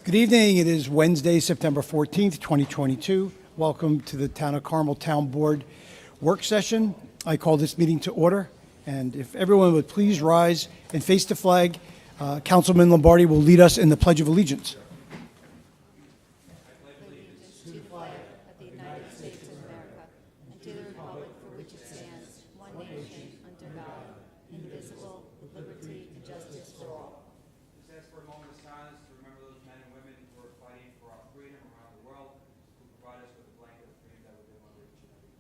Good evening. It is Wednesday, September 14th, 2022. Welcome to the Town of Carmel Town Board work session. I call this meeting to order. And if everyone would please rise and face the flag, Councilman Lombardi will lead us in the Pledge of Allegiance. Allegiance to the flag of the United States of America and to the republic for which it stands, one nation, under God, indivisible, with liberty and justice for all. Let's ask for a moment of silence to remember those men and women who are fighting for our freedom around the world, who provide us with a blanket of freedom that we've been under each and every day.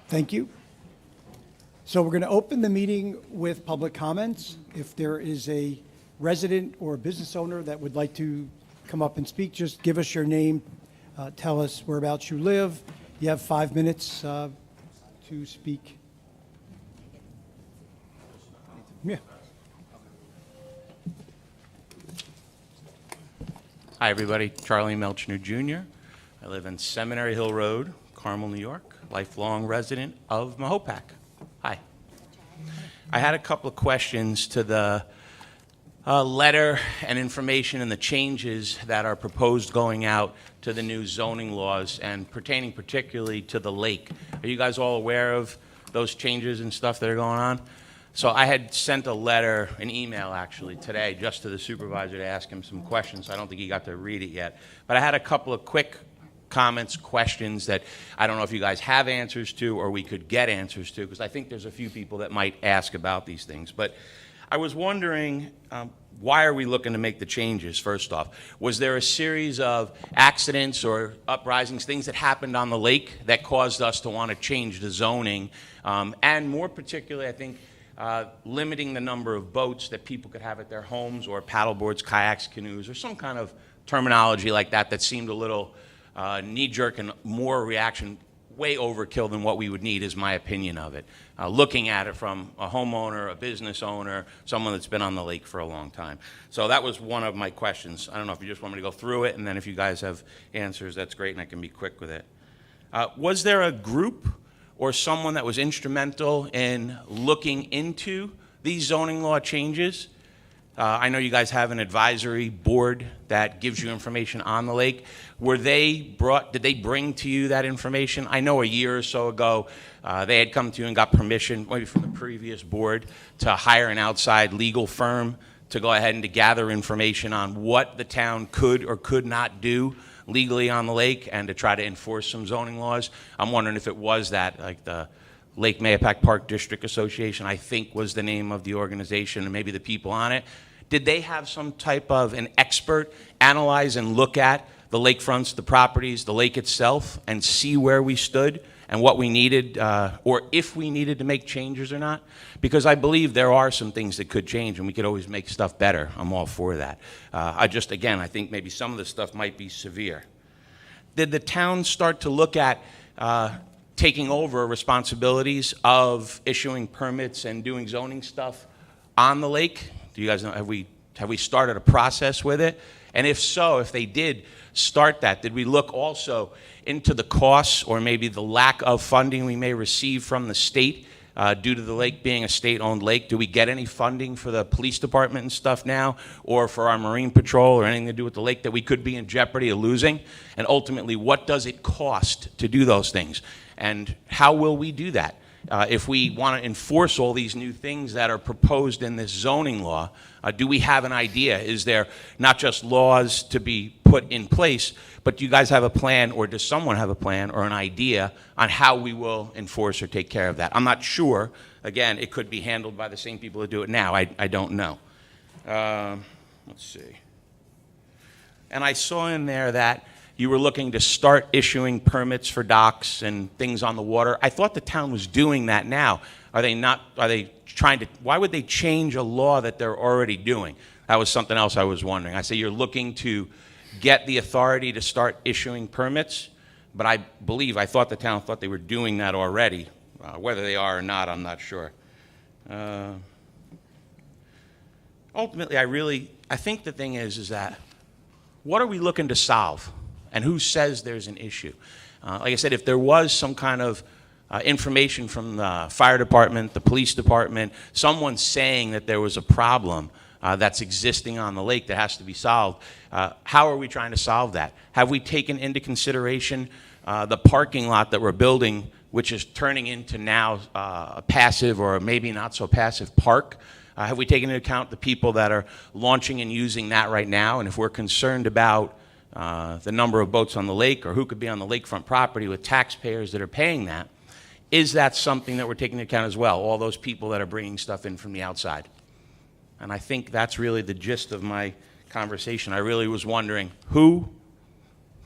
Thank you. So we're going to open the meeting with public comments. If there is a resident or a business owner that would like to come up and speak, just give us your name, tell us whereabouts you live. You have 5 minutes to speak. Yeah. Hi, everybody. Charlie Melchner Jr. I live in Seminary Hill Road, Carmel, New York. Lifelong resident of Mahopac. Hi. I had a couple of questions to the letter and information and the changes that are proposed going out to the new zoning laws and pertaining particularly to the lake. Are you guys all aware of those changes and stuff that are going on? So I had sent a letter, an email actually, today just to the supervisor to ask him some questions. I don't think he got to read it yet. But I had a couple of quick comments, questions that I don't know if you guys have answers to or we could get answers to, because I think there's a few people that might ask about these things. But I was wondering, why are we looking to make the changes, first off? Was there a series of accidents or uprisings, things that happened on the lake that caused us to want to change the zoning? And more particularly, I think, limiting the number of boats that people could have at their homes, or paddleboards, kayaks, canoes, or some kind of terminology like that that seemed a little knee-jerk and more reaction, way overkill than what we would need, is my opinion of it. Looking at it from a homeowner, a business owner, someone that's been on the lake for a long time. So that was one of my questions. I don't know if you just want me to go through it, and then if you guys have answers, that's great, and I can be quick with it. Was there a group or someone that was instrumental in looking into these zoning law changes? I know you guys have an advisory board that gives you information on the lake. Did they bring to you that information? I know a year or so ago, they had come to you and got permission, maybe from the previous board, to hire an outside legal firm to go ahead and to gather information on what the town could or could not do legally on the lake and to try to enforce some zoning laws. I'm wondering if it was that, like the Lake Mahopac Park District Association, I think was the name of the organization, and maybe the people on it. Did they have some type of an expert analyze and look at the lakefronts, the properties, the lake itself, and see where we stood and what we needed, or if we needed to make changes or not? Because I believe there are some things that could change, and we could always make stuff better. I'm all for that. I think maybe some of the stuff might be severe. Did the town start to look at taking over responsibilities of issuing permits and doing zoning stuff on the lake? Do you guys know, have we started a process with it? And if so, if they did start that, did we look also into the costs or maybe the lack of funding we may receive from the state due to the lake being a state-owned lake? Do we get any funding for the police department and stuff now, or for our marine patrol, or anything to do with the lake that we could be in jeopardy of losing? And ultimately, what does it cost to do those things? And how will we do that? If we want to enforce all these new things that are proposed in this zoning law, do we have an idea? Is there not just laws to be put in place, but do you guys have a plan, or does someone have a plan or an idea on how we will enforce or take care of that? I'm not sure. Again, it could be handled by the same people that do it now. I don't know. Let's see. And I saw in there that you were looking to start issuing permits for docks and things on the water. I thought the town was doing that now. Are they not? Are they trying to? Why would they change a law that they're already doing? That was something else I was wondering. I say you're looking to get the authority to start issuing permits, but I thought the town thought they were doing that already. Whether they are or not, I'm not sure. Ultimately, I think the thing is that what are we looking to solve? and who says there's an issue. Like I said, if there was some kind of information from the fire department, the police department, someone saying that there was a problem that's existing on the lake that has to be solved, how are we trying to solve that? Have we taken into consideration the parking lot that we're building, which is turning into now a passive or maybe not so passive park? Have we taken into account the people that are launching and using that right now? And if we're concerned about the number of boats on the lake or who could be on the lakefront property with taxpayers that are paying that, is that something that we're taking into account as well, all those people that are bringing stuff in from the outside? And I think that's really the gist of my conversation. I really was wondering who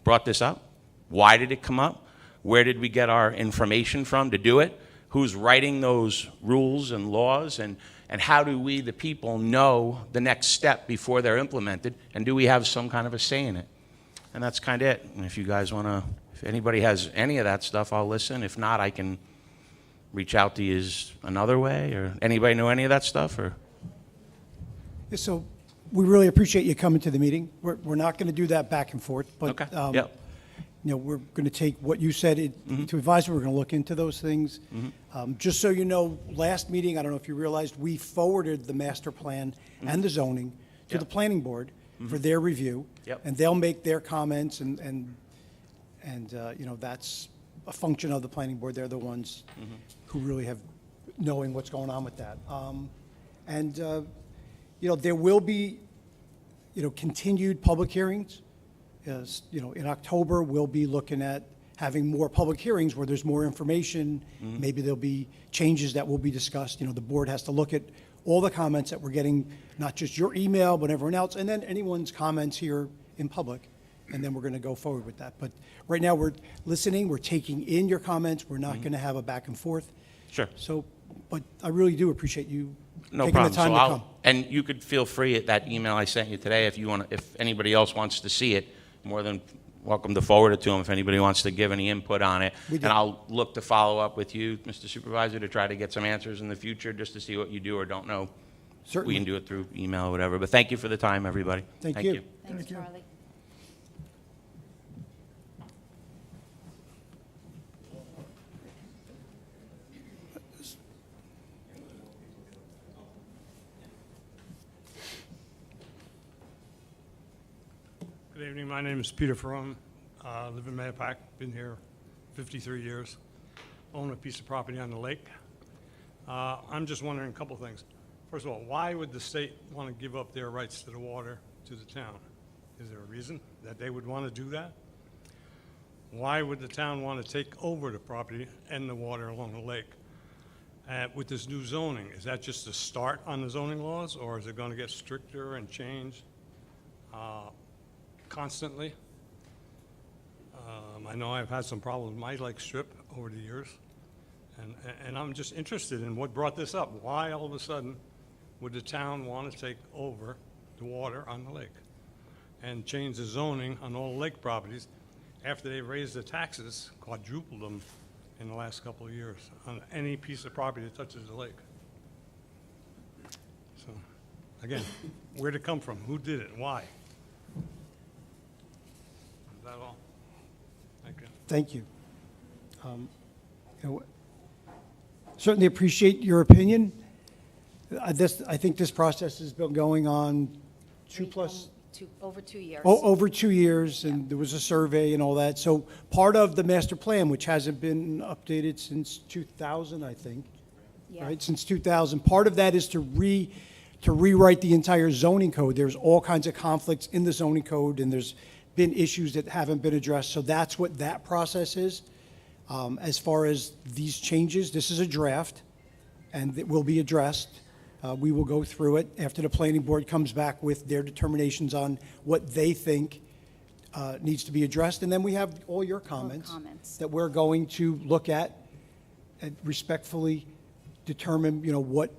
brought this up? Why did it come up? Where did we get our information from to do it? Who's writing those rules and laws? And how do we, the people, know the next step before they're implemented? And do we have some kind of a say in it? And that's kind of it. And if you guys want to, if anybody has any of that stuff, I'll listen. If not, I can reach out to you another way. Or anybody know any of that stuff? Or So we really appreciate you coming to the meeting. We're not going to do that back and forth, but okay, yep. you know, we're going to take what you said to advise. We're going to look into those things. Just so you know, last meeting, I don't know if you realized, we forwarded the master plan and the zoning to the planning board for their review. Yep. And they'll make their comments, and you know, that's a function of the planning board. They're the ones who really have knowing what's going on with that. You know, there will be, you know, continued public hearings. As, you know, in October, we'll be looking at having more public hearings where there's more information. Maybe there'll be changes that will be discussed. You know, the board has to look at all the comments that we're getting, not just your email, but everyone else, and then anyone's comments here in public, and then we're going to go forward with that. But right now, we're listening, we're taking in your comments. We're not going to have a back and forth. Sure. So, but I really do appreciate you No taking problem. the time So to I'll, come. and you could feel free at that email I sent you today, if you want, if anybody else wants to see it, more than welcome to forward it to them if anybody wants to give any input on it. We do. And I'll look to follow up with you, Mr. Supervisor, to try to get some answers in the future, just to see what you do or don't know. Certainly. We can do it through email or whatever. But thank you for the time, everybody. Thank you. Thanks, Charlie. Good evening. My name is Peter Ferrum. I live in Mahopac. Been here 53 years. Own a piece of property on the lake. I'm just wondering a couple things. First of all, why would the state want to give up their rights to the water to the town? Is there a reason that they would want to do that? Why would the town want to take over the property and the water along the lake? With this new zoning, is that just a start on the zoning laws, or is it going to get stricter and changed constantly? I know I've had some problems with my lake strip over the years, and I'm just interested in what brought this up. Why all of a sudden would the town want to take over the water on the lake and change the zoning on all lake properties after they raised the taxes, quadrupled them in the last couple of years on any piece of property that touches the lake? So, again, where'd it come from? Who did it? Why? Is that all? Thank you. Thank you. You know, certainly appreciate your opinion. I think this process has been going on Over 2 years. over 2 years, and there was a survey and all that. So part of the master plan, which hasn't been updated since 2000, I think, Yeah. right? Since 2000. Part of that is to rewrite the entire zoning code. There's all kinds of conflicts in the zoning code, and there's been issues that haven't been addressed. So that's what that process is. As far as these changes, this is a draft, and it will be addressed. We will go through it after the planning board comes back with their determinations on what they think needs to be addressed. And then we have all your comments that we're going to look at and respectfully determine, you know, what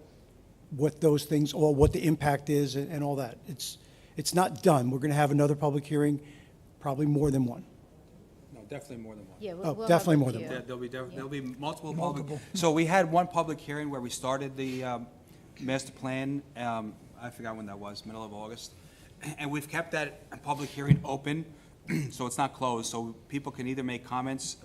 those things, or what the impact is and all that. It's not done. We're going to have another public hearing, probably more than one. No, definitely more than one. Yeah, Oh, we'll definitely have a more than few. one. There'll be multiple public. So we had one public hearing where we started the master plan. I forgot when that was, middle of August. And we've kept that public hearing open So it's not closed, so people can either make comments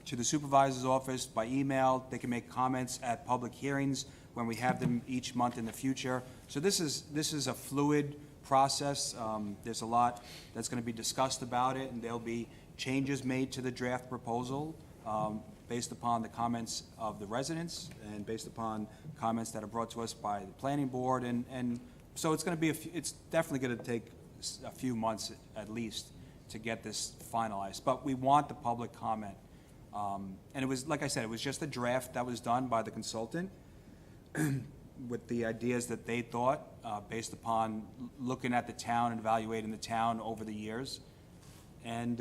to the supervisor's office by email, they can make comments at public hearings when we have them each month in the future. So this is a fluid process. There's a lot that's going to be discussed about it, and there'll be changes made to the draft proposal based upon the comments of the residents and based upon comments that are brought to us by the planning board. And so it's going to be, it's definitely going to take a few months at least to get this finalized. But we want the public comment. And it was, like I said, it was just a draft that was done by the consultant with the ideas that they thought, based upon looking at the town and evaluating the town over the years. And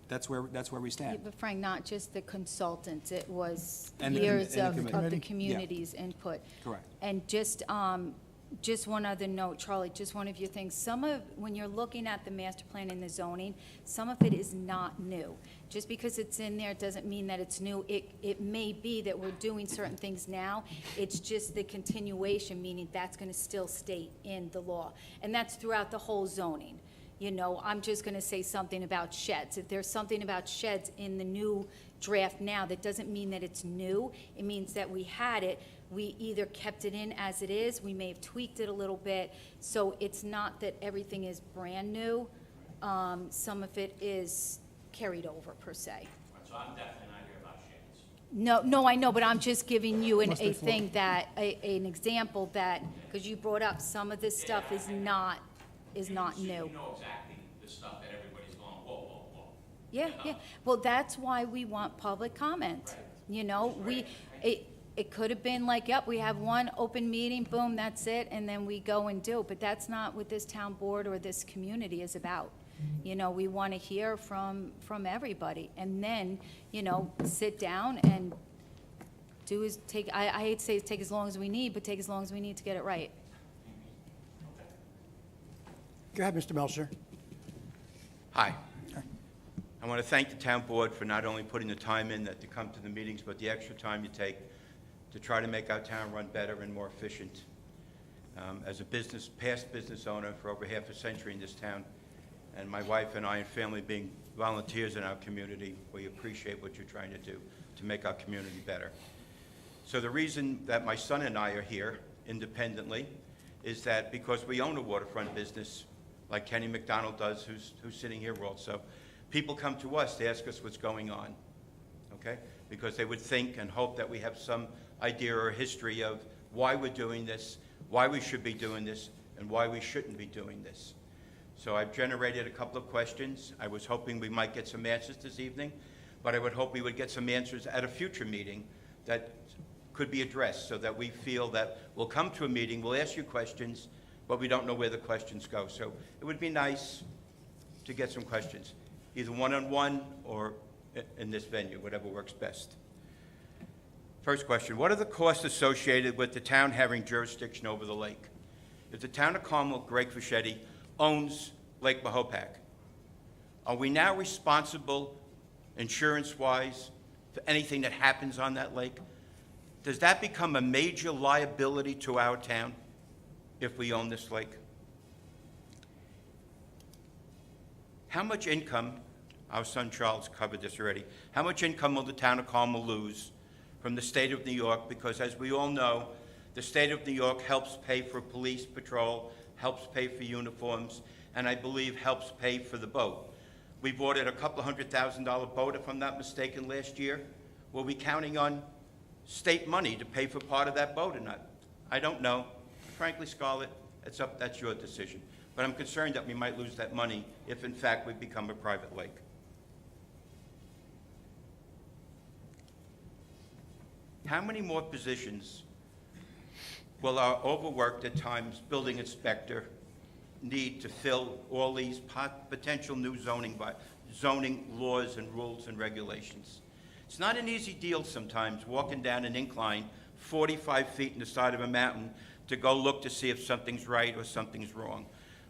that's where we Yeah, stand. but Frank, not just the consultants, it was And the- years and the of committee. the Yeah. community's input. Correct. And just one other note, Charlie, just one of your things, when you're looking at the master plan and the zoning, some of it is not new. Just because it's in there doesn't mean that it's new. It may be that we're doing certain things now, it's just the continuation, meaning that's gonna still stay in the law. And that's throughout the whole zoning. You know, I'm just gonna say something about sheds. If there's something about sheds in the new draft now, that doesn't mean that it's new. It means that we had it, we either kept it in as it is, we may have tweaked it a little bit. So it's not that everything is brand new. Some of it is carried over, per se. So I'm definitely not here about sheds. No, I know, but I'm just giving you an example that, because you brought up, some of this stuff is not new. You know exactly the stuff that everybody's going, whoa, whoa, whoa. Yeah. Well, that's why we want public comment. You know, it could have been like, yep, we have one open meeting, boom, that's it, and then we go and do. But that's not what this town board or this community is about. You know, we want to hear from everybody, and then, you know, sit down and I hate to say take as long as we need, but take as long as we need to get it right. Go ahead, Mr. Melcher. Hi. I want to thank the town board for not only putting the time in to come to the meetings, but the extra time you take to try to make our town run better and more efficient. As a past business owner for over half a century in this town, and my wife and I and family being volunteers in our community, we appreciate what you're trying to do to make our community better. So the reason that my son and I are here independently is that because we own a waterfront business, like Kenny McDonald does, who's sitting here also, people come to us to ask us what's going on, okay? Because they would think and hope that we have some idea or history of why we're doing this, why we should be doing this, and why we shouldn't be doing this. So I've generated a couple of questions. I was hoping we might get some answers this evening, but I would hope we would get some answers at a future meeting that could be addressed so that we feel that we'll come to a meeting, we'll ask you questions, but we don't know where the questions go. So it would be nice to get some questions, either one-on-one or in this venue, whatever works best. First question, what are the costs associated with the town having jurisdiction over the lake? If the town of Carmel, Greg Fischetti, owns Lake Mahopac, are we now responsible insurance-wise for anything that happens on that lake? Does that become a major liability to our town if we own this lake? How much income, our son Charles covered this already, how much income will the town of Carmel lose from the state of New York? Because as we all know, the state of New York helps pay for police patrol, helps pay for uniforms, and I believe helps pay for the boat. We bought it a couple $100,000 boat, if I'm not mistaken, last year. Were we counting on state money to pay for part of that boat or not? I don't know. Frankly, Scarlett, that's your decision. But I'm concerned that we might lose that money if, in fact, we become a private lake. How many more positions will our overworked, at times, building inspector need to fill all these potential new zoning laws and rules and regulations? It's not an easy deal sometimes, walking down an incline 45 feet in the side of a mountain to go look to see if something's right or something's wrong.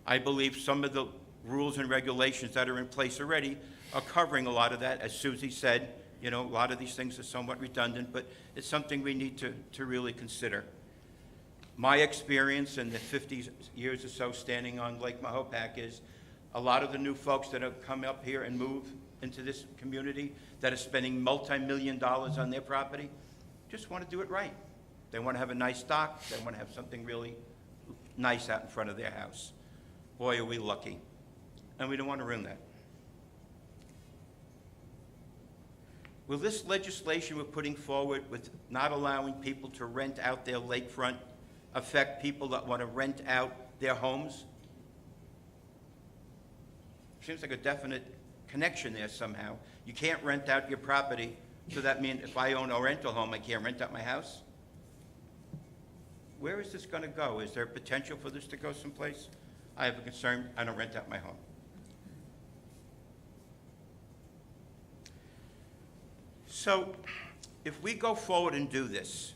I believe some of the rules and regulations that are in place already are covering a lot of that. As Susie said, you know, a lot of these things are somewhat redundant, but it's something we need to really consider. My experience in the 50 years or so standing on Lake Mahopac is A lot of the new folks that have come up here and move into this community that are spending multi-million dollars on their property just want to do it right. They want to have a nice dock. They want to have something really nice out in front of their house. Boy, are we lucky. And we don't want to ruin that. Will this legislation we're putting forward with not allowing people to rent out their lakefront affect people that want to rent out their homes? Seems like a definite connection there somehow. You can't rent out your property, so that means if I own a rental home, I can't rent out my house? Where is this going to go? Is there potential for this to go someplace? I have a concern. I don't rent out my home. So if we go forward and do this,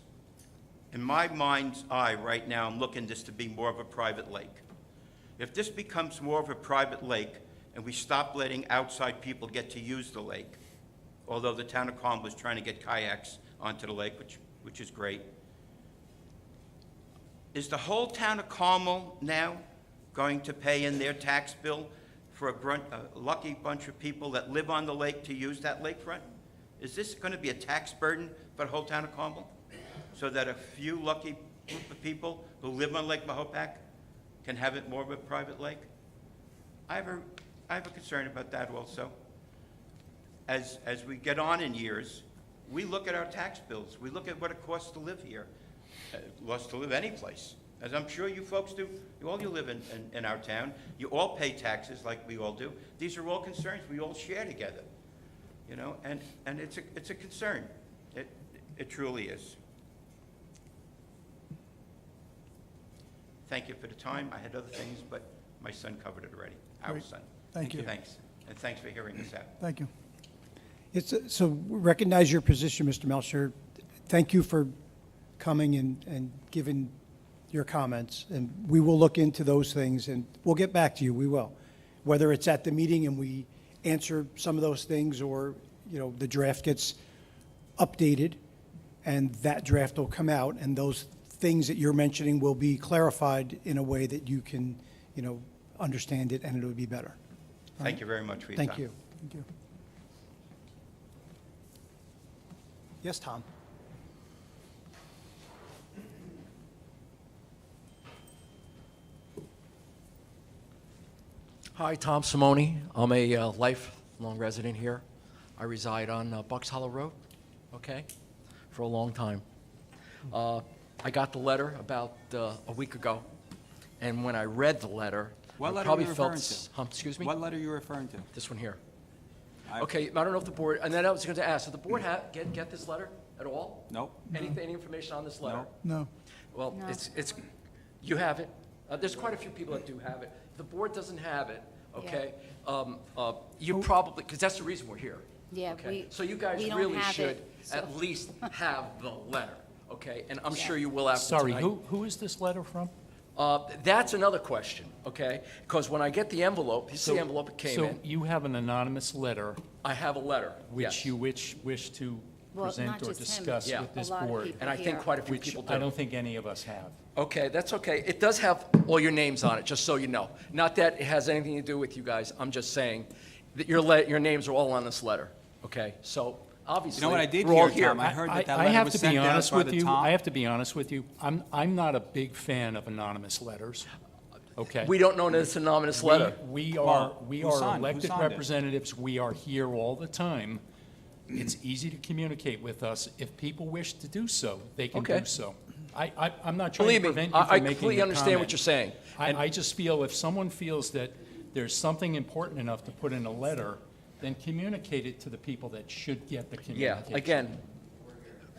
in my mind's eye right now, I'm looking this to be more of a private lake. If this becomes more of a private lake and we stop letting outside people get to use the lake, although the town of Carmel is trying to get kayaks onto the lake, which is great, is the whole town of Carmel now going to pay in their tax bill for a lucky bunch of people that live on the lake to use that lakefront? Is this going to be a tax burden for the whole town of Carmel? So that a few lucky group of people who live on Lake Mahopac can have it more of a private lake? I have a concern about that also. As we get on in years, we look at our tax bills. We look at what it costs to live here. Costs to live any place. As I'm sure you folks do. You live in our town. You all pay taxes like we all do. These are all concerns we all share together. You know, and it's a concern. It truly is. Thank you for the time. I had other things, but my son covered it already. Our Great. son. Thank you. Thanks. And thanks for hearing us out. Thank you. So we recognize your position, Mr. Melcher. Thank you for coming and giving your comments. And we will look into those things, and we'll get back to you. We will. Whether it's at the meeting and we answer some of those things, or, you know, the draft gets updated and that draft will come out, and those things that you're mentioning will be clarified in a way that you can, you know, understand it, and it'll be better. Thank you very much for your time. Thank you. Thank you. Yes, Tom? Hi, Tom Simone. I'm a lifelong resident here. I reside on Bucks Hollow Road, okay, for a long time. I got the letter about a week ago, and when I read the letter, What I letter probably are you felt... referring to? Excuse me? What letter are you referring to? This one here. I- Okay, I don't know if the board, and then I was going to ask, did the board get this letter at all? Nope. Any information on this letter? No. No. Well, No. it's, you have it. There's quite a few people that do have it. If the board doesn't have it, okay, you probably, because that's the reason we're here. Yeah, okay? So you guys we don't really have should it, so- at least have the letter, okay? And I'm Yeah. sure you will after Sorry, tonight. who is this letter from? That's another question, okay? Because when I get the envelope, you see the envelope it came So in, you have an anonymous letter I have a letter, which yes. you wish to Well, not present or just him. discuss Yeah. with this A lot of board, people. And I think here. quite a few which people do. I don't think any of us have. Okay, that's okay. It does have all your names on it, just so you know. Not that it has anything to do with you guys. I'm just saying that your names are all on this letter, okay? So obviously, You know what I did we're all hear, Tom? I here. heard that that I letter have was to sent be out honest by with the you. Tom. I have to be honest with you. I'm not a big fan of anonymous letters, okay? We don't know that it's an anonymous letter. We Well, are who signed- who elected signed it? representatives. We are here all the time. It's easy to communicate with us. If people wish to do so, they can Okay. do so. I'm not trying Believe to me, prevent you I from making completely a understand what comment. you're saying. And- I just feel if someone feels that there's something important enough to put in a letter, then communicate it to the people that should get the Yeah, communication. again,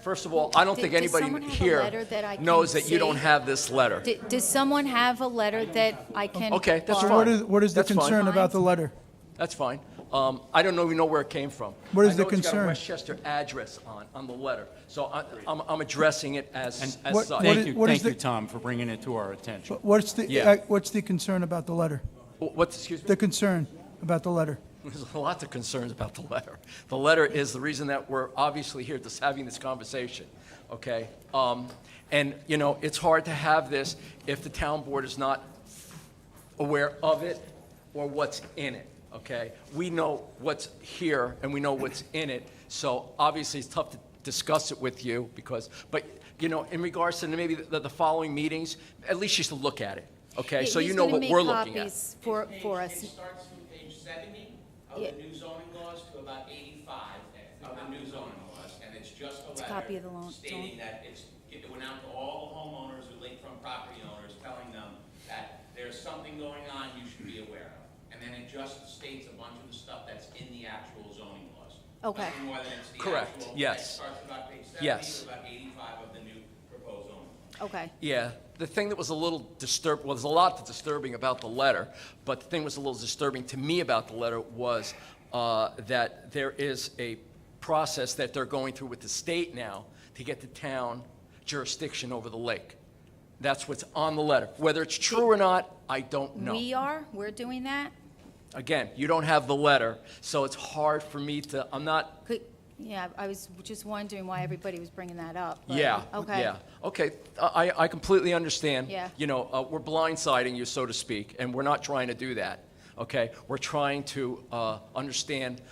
first of all, I don't think Does anybody someone have a here letter that I can knows that you don't see? have this letter. Does someone have a letter that I can? Okay, that's borrow? fine. What is the That's fine. concern about the letter? That's fine. I don't even know where it came from. What is the I know it's got a concern? Westchester address on the letter, so I'm addressing it as what- such. what Thank is- you, what is thank you, the- Tom, for bringing it to our attention. What's Yeah. the concern about the letter? What's, excuse me? The concern about the letter? There's lots of concerns about the letter. The letter is the reason that we're obviously here having this conversation, okay? And, you know, it's hard to have this if the town board is not aware of it, or what's in it, okay? We know what's here and we know what's in it, so obviously it's tough to discuss it with you because, but, you know, in regards to maybe the following meetings, at least just to look at it, okay? So you know what we're looking at. He's gonna make copies for It us. starts from page 70 of Yeah. the new zoning laws to about 85 of the new zoning laws, and it's just a a copy of letter the law- stating that it went out to all the homeowners or lakefront property owners, telling them that there's something going on you should be aware of. And then it just states a bunch of the stuff that's in the actual zoning laws. Okay. Nothing more than it's the Correct, actual. yes. It starts about page 70 Yes. to about 85 of the new proposed zoning. Okay. Yeah, the thing that was a little well, there's a lot that's disturbing about the letter, but the thing that was a little disturbing to me about the letter was that there is a process that they're going through with the state now to get the town jurisdiction over the lake. That's what's on the letter. Whether it's true or not, I don't know. We're doing that? Again, you don't have the letter, so it's hard for me to, I'm not, Yeah, I was just wondering why everybody was bringing that up. but- yeah, Okay. yeah. Okay, I completely understand. Yeah. You know, we're blindsiding you, so to speak, and we're not trying to do that, okay? We're trying to understand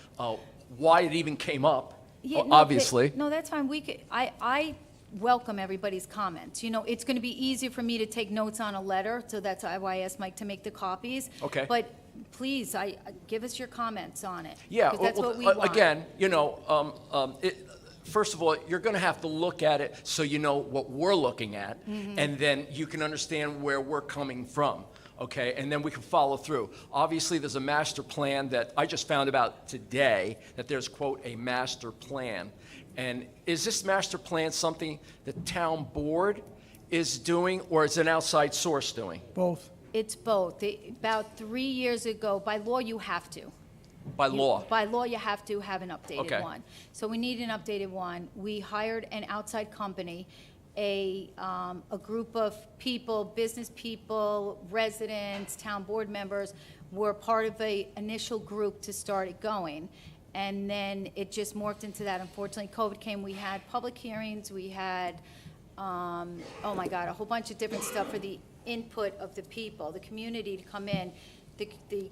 why it even came up, Yeah, no, obviously. No, that's fine. I welcome everybody's comments. You know, it's going to be easier for me to take notes on a letter, so that's why I asked Mike to make the copies. Okay. But please, give us your comments on it. Yeah, 'cause that's well, what we want. again, you know, first of all, you're going to have to look at it so you know what we're looking at, Mm-hmm. and then you can understand where we're coming from, okay? And then we can follow through. Obviously, there's a master plan that I just found about today, that there's, quote, a master plan. And is this master plan something the town board is doing, or is an outside source doing? Both. It's both. About 3 years ago, by law, you have to. By law? By law, you have to have an updated Okay. one. So we need an updated one. We hired an outside company, a group of people, business people, residents, town board members, were part of a initial group to start it going. And then it just morphed into that. Unfortunately, COVID came, we had public hearings, we had, oh my God, a whole bunch of different stuff for the input of the people, the community to come in. The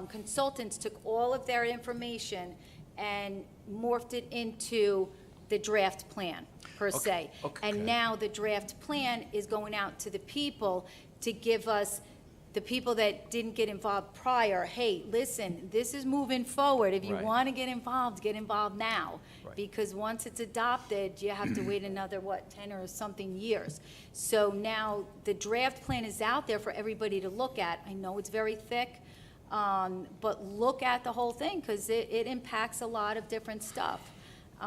consultants took all of their information and morphed it into the draft plan, per se. okay. And now the draft plan is going out to the people to give us, the people that didn't get involved prior, hey, listen, this is moving forward. If you Right. want to get involved now. Right. Because once it's adopted, you have to wait another, 10 or something years. So now the draft plan is out there for everybody to look at. I know it's very thick, but look at the whole thing, because it impacts a lot of different stuff. So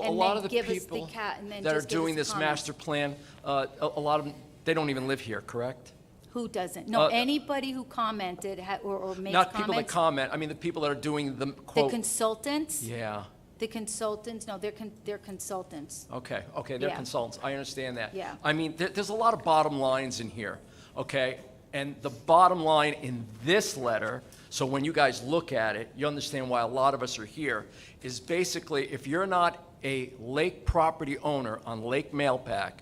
a And lot then of the give us people and then that are just give us doing the this comments. master plan, a lot of them, they don't even live here, correct? Who doesn't? No, Uh, anybody who commented or makes Not people that comments. comment, I mean the people that are doing the The quote. consultants? Yeah, The consultants, no, they're consultants. okay, they're Yeah. consultants, I understand that. Yeah. I mean, there's a lot of bottom lines in here, okay? And the bottom line in this letter, so when you guys look at it, you understand why a lot of us are here, is basically, if you're not a lake property owner on Lake Mailpack,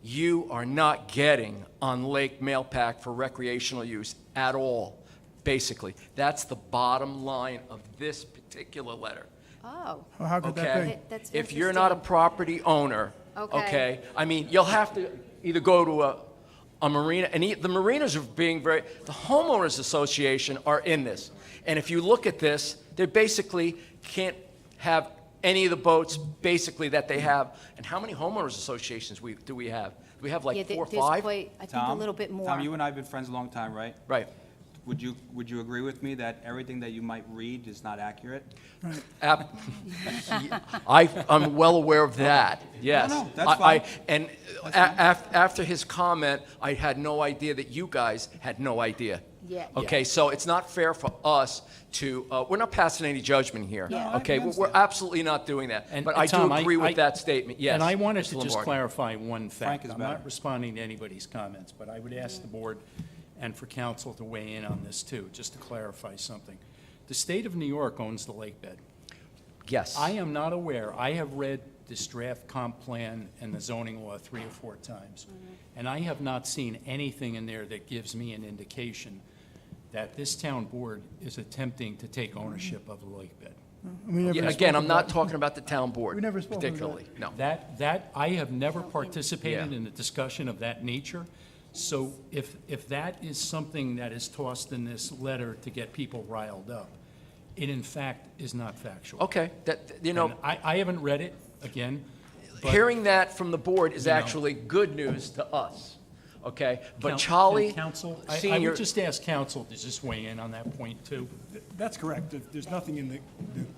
you are not getting on Lake Mailpack for recreational use at all, basically. That's the bottom line of this particular letter, Oh, Well, how could that okay? be? That's If you're not a interesting. property owner, Okay. okay? I mean, you'll have to either go to a marina, and the marinas are being the homeowners association are in this. And if you look at this, they basically can't have any of the boats, basically, that they have. And how many homeowners associations do we have? Do we have Yeah, like 4 or there's 5? quite, I think a Tom? little bit more. Tom, you and I have been friends a long time, right? Right. Would you agree with me that everything that you might read is not accurate? Ap- I'm well aware of that, yes. No, that's fine. And after his comment, I had no idea that you guys had no idea. Yeah. Okay, so it's not fair for us to, we're not passing any judgment here. Yeah. Okay, we're absolutely not doing that. And- But and I do Tom, agree with that statement, yes. And I wanted Mr. to just Lombardi. clarify one Frank fact. is I'm better. not responding to anybody's comments, but I would ask the board and for council to weigh in on this too, just to clarify something. The state of New York owns the lake bed. Yes. I am not aware, I have read this draft comp plan and the zoning law 3 or 4 times, and I have not seen anything in there that gives me an indication that this town board is attempting to take ownership of the lake bed. We never Yeah, spoke again, I'm about not it. talking about the town board We never spoke of that. particularly, no. That, I have never participated Yeah. in a discussion of that nature. So if that is something that is tossed in this letter to get people riled up, it in fact is not factual. Okay, that, you know, And I haven't read it, again, but. hearing that from the board is You know. actually good news to us, okay? But Coun- Charlie Counsel, I Senior, would just ask counsel to just weigh in on that point, too. That's correct. There's nothing in the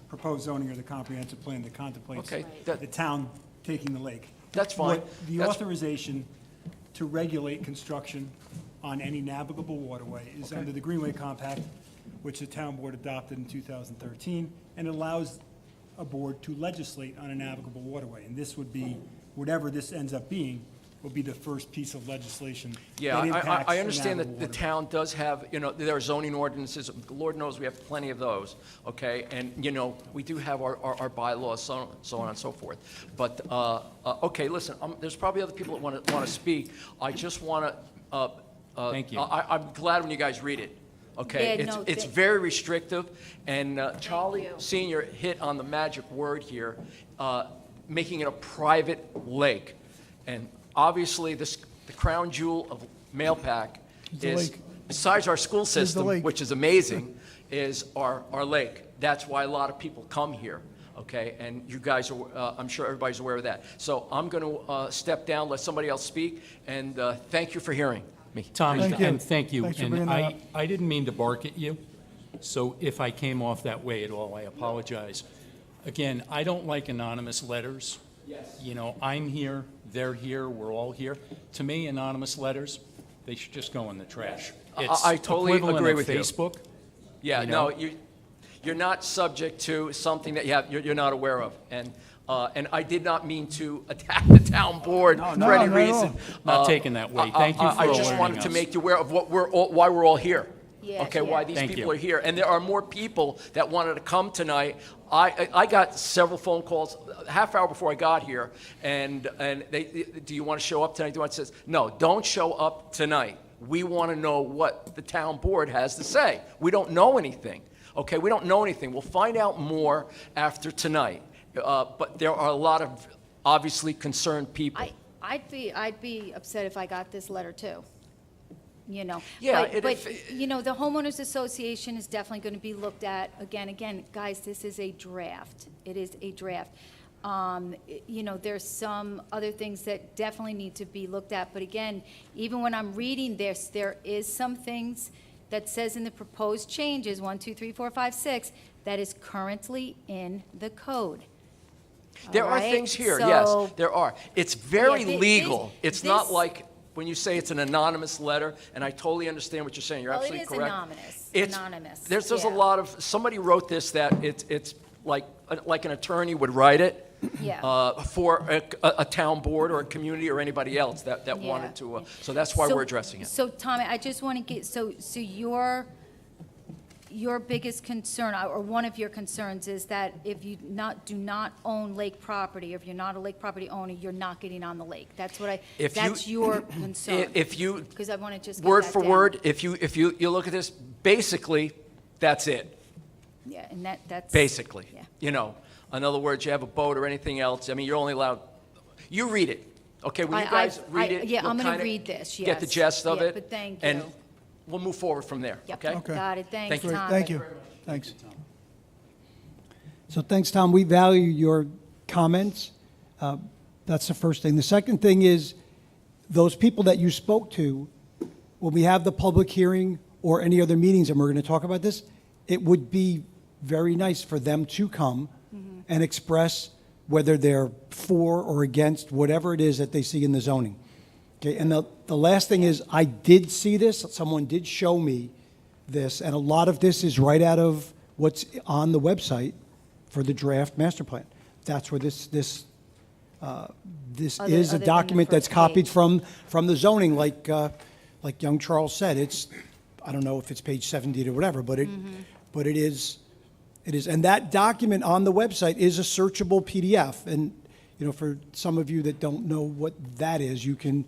proposed zoning or the comprehensive plan that contemplates Okay, that- the town taking the lake. That's fine. What the That's- authorization to regulate construction on any navigable waterway is under the Greenway Compact, which the town board adopted in 2013, and allows a board to legislate on a navigable waterway. And this would be, whatever this ends up being, will be the first piece of legislation yeah, that impacts I a understand that navigable the waterway. town does have, you know, there are zoning ordinances, Lord knows we have plenty of those, okay? And, you know, we do have our bylaws, so on and so forth. But, okay, listen, there's probably other people that want to speak. I just want to, Thank you. I'm glad when you guys read it, okay? Yeah, no, It's very restrictive, and Charlie you. Senior hit on the magic word here, making it a private lake. And obviously, the crown jewel of Mailpac the is, lake. besides our school system, lake. which is amazing, is our lake. That's why a lot of people come here, okay? And you guys are, I'm sure everybody's aware of that. So I'm going to step down, let somebody else speak, and thank you for hearing me. Tom, Thank you. and thank you. Thanks for And bringing that up. I didn't mean to bark at you, so if I came off that way at all, I apologize. Again, I don't like anonymous letters. Yes. You know, I'm here, they're here, we're all here. To me, anonymous letters, they should just go in the trash. I totally agree with you. It's equivalent of Facebook. Yeah, You no, know? you're not subject to something that you're not aware of. And I did not mean to attack the town board for no, any not at all. reason. Not taken that way. Thank you for I just alerting wanted to us. make you aware of why we're all here. Yes, Okay, why yeah. these Thank people you. are here. And there are more people that wanted to come tonight. I got several phone calls a half hour before I got here, and they, do you want to show up tonight? Do you want to say, no, don't show up tonight. We want to know what the town board has to say. We don't know anything. Okay, we don't know anything. We'll find out more after tonight. But there are a lot of obviously concerned people. I'd be upset if I got this letter too, you know. Yeah, But, you know, the homeowners association is definitely going to be looked at. Again, guys, this is a draft. It is a draft. You know, there's some other things that definitely need to be looked at. But again, even when I'm reading this, there is some things that says in the proposed changes, 1, 2, 3, 4, 5, 6, that is currently in the code. There All are right? things here, yes, So- there are. It's very Yeah, thi- legal. this- It's not this- like when you say it's an anonymous letter, and I totally understand what you're saying. You're Well, it absolutely is correct. anonymous, It's- anonymous, There's a yeah. lot of, somebody wrote this that it's like an attorney would write it Yeah. for a town board or a community or anybody else that Yeah. wanted to, so that's why So- we're addressing it. So, Tommy, I just want to get, so your biggest concern, or one of your concerns, is that if you do not own lake property, or if you're not a lake property owner, you're not getting on the lake. That's what If you- that's your concern. If you, Because I want to just get word that for down. word, if you look at this, basically, that's it. Yeah, and that's. Basically. Yeah. You know, in other words, you have a boat or anything else, I mean, you're only allowed, you read it, okay? When you guys read it, Yeah, you'll I'm going to kinda read this, yes. get the gist of Yeah, it. but thank And you. we'll move forward from there, Yep, okay? Okay. got it, thanks, Thank you. Tom. Thank you. Thanks. So thanks, Tom. We value your comments. That's the first thing. The second thing is, those people that you spoke to, when we have the public hearing or any other meetings, and we're going to talk about this, it would be very nice for them to come and express whether they're for or against whatever it is that they see in the zoning. Okay, and the last thing is, I did see this, someone did show me this, and a lot of this is right out of what's on the website for the draft master plan. That's where this is Other a than the document that's first copied page. from the zoning, like young Charles said. It's, I don't know if it's page 70 or whatever, but it is, and that document on the website is a searchable PDF. And, you know, for some of you that don't know what that is, you can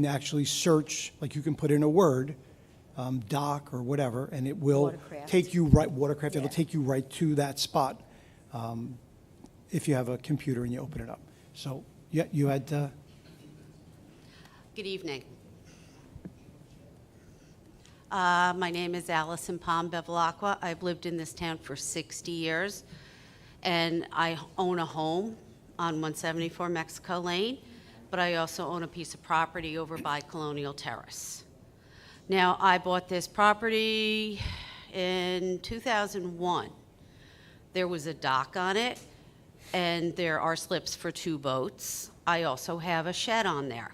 actually search, like you can put in a word, dock or whatever, and it will Watercraft. take you right, watercraft, it'll Yeah. take you right to that spot if you have a computer and you open it up. So, yeah, you had, Good evening. My name is Allison Palm Bevilacqua. I've lived in this town for 60 years, and I own a home on 174 Mexico Lane, but I also own a piece of property over by Colonial Terrace. Now, I bought this property in 2001. There was a dock on it, and there are slips for 2 boats. I also have a shed on there.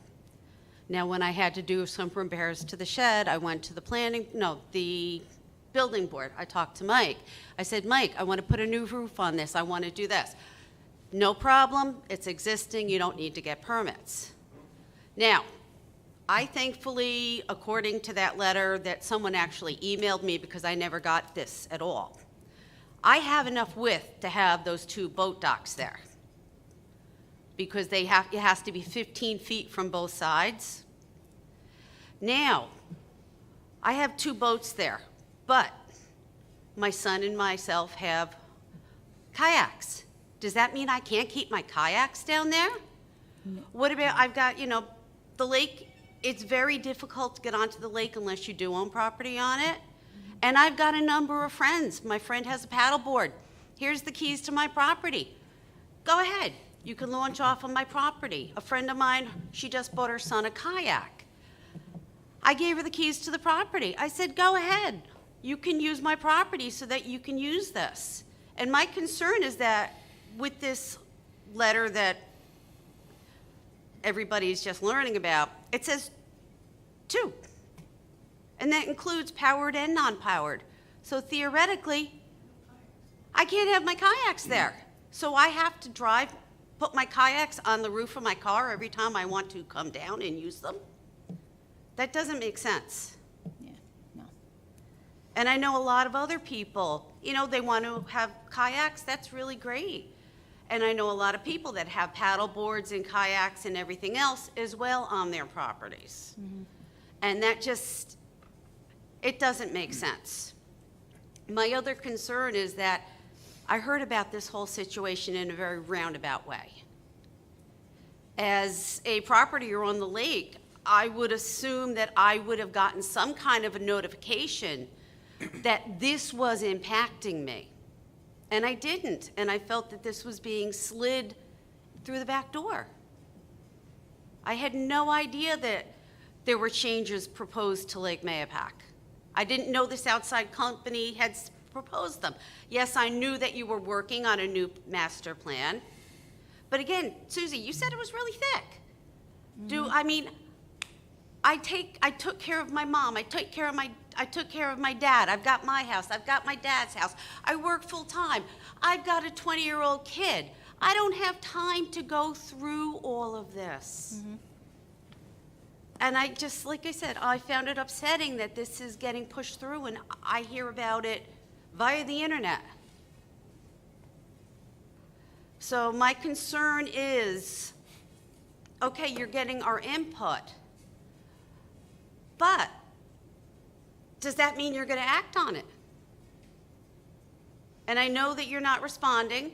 Now, when I had to do some repairs to the shed, I went to the building board. I talked to Mike. I said, Mike, I want to put a new roof on this. I want to do this. No problem. It's existing. You don't need to get permits. Now, I thankfully, according to that letter that someone actually emailed me because I never got this at all, I have enough width to have those 2 boat docks there because it has to be 15 feet from both sides. Now, I have 2 boats there, but my son and myself have kayaks. Does that mean I can't keep my kayaks down there? What about, I've got, the lake, it's very difficult to get onto the lake unless you do own property on it. And I've got a number of friends. My friend has a paddleboard. Here's the keys to my property. Go ahead. You can launch off on my property. A friend of mine, she just bought her son a kayak. I gave her the keys to the property. I said, go ahead. You can use my property so that you can use this. And my concern is that with this letter that everybody's just learning about, it says 2. And that includes powered and non-powered. So theoretically, I can't have my kayaks there. So I have to put my kayaks on the roof of my car every time I want to come down and use them. That doesn't make sense. Yeah, no. And I know a lot of other people, they want to have kayaks. That's really great. And I know a lot of people that have paddle boards and kayaks and everything else as well on their properties. And that just, it doesn't make sense. My other concern is that I heard about this whole situation in a very roundabout way. As a propertier on the lake, I would assume that I would have gotten some kind of a notification that this was impacting me. And I didn't, and I felt that this was being slid through the back door. I had no idea that there were changes proposed to Lake Mahopac. I didn't know this outside company had proposed them. Yes, I knew that you were working on a new master plan. But again, Susie, you said it was really thick. I took care of my mom. I took care of my dad. I've got my house. I've got my dad's house. I work full time. I've got a 20-year-old kid. I don't have time to go through all of this. And I just, like I said, I found it upsetting that this is getting pushed through and I hear about it via the internet. So my concern is, okay, you're getting our input, but does that mean you're going to act on it? And I know that you're not responding,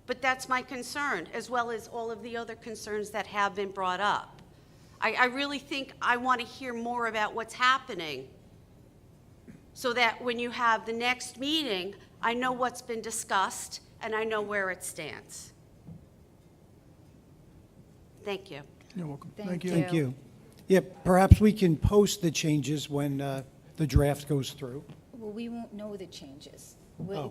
but that's my concern, as well as all of the other concerns that have been brought up. I really think I want to hear more about what's happening so that when you have the next meeting, I know what's been discussed and I know where it stands. Thank you. You're welcome. Thank thank you. Yeah, perhaps we can post the changes when the draft goes through. Well, we won't know the changes. Oh.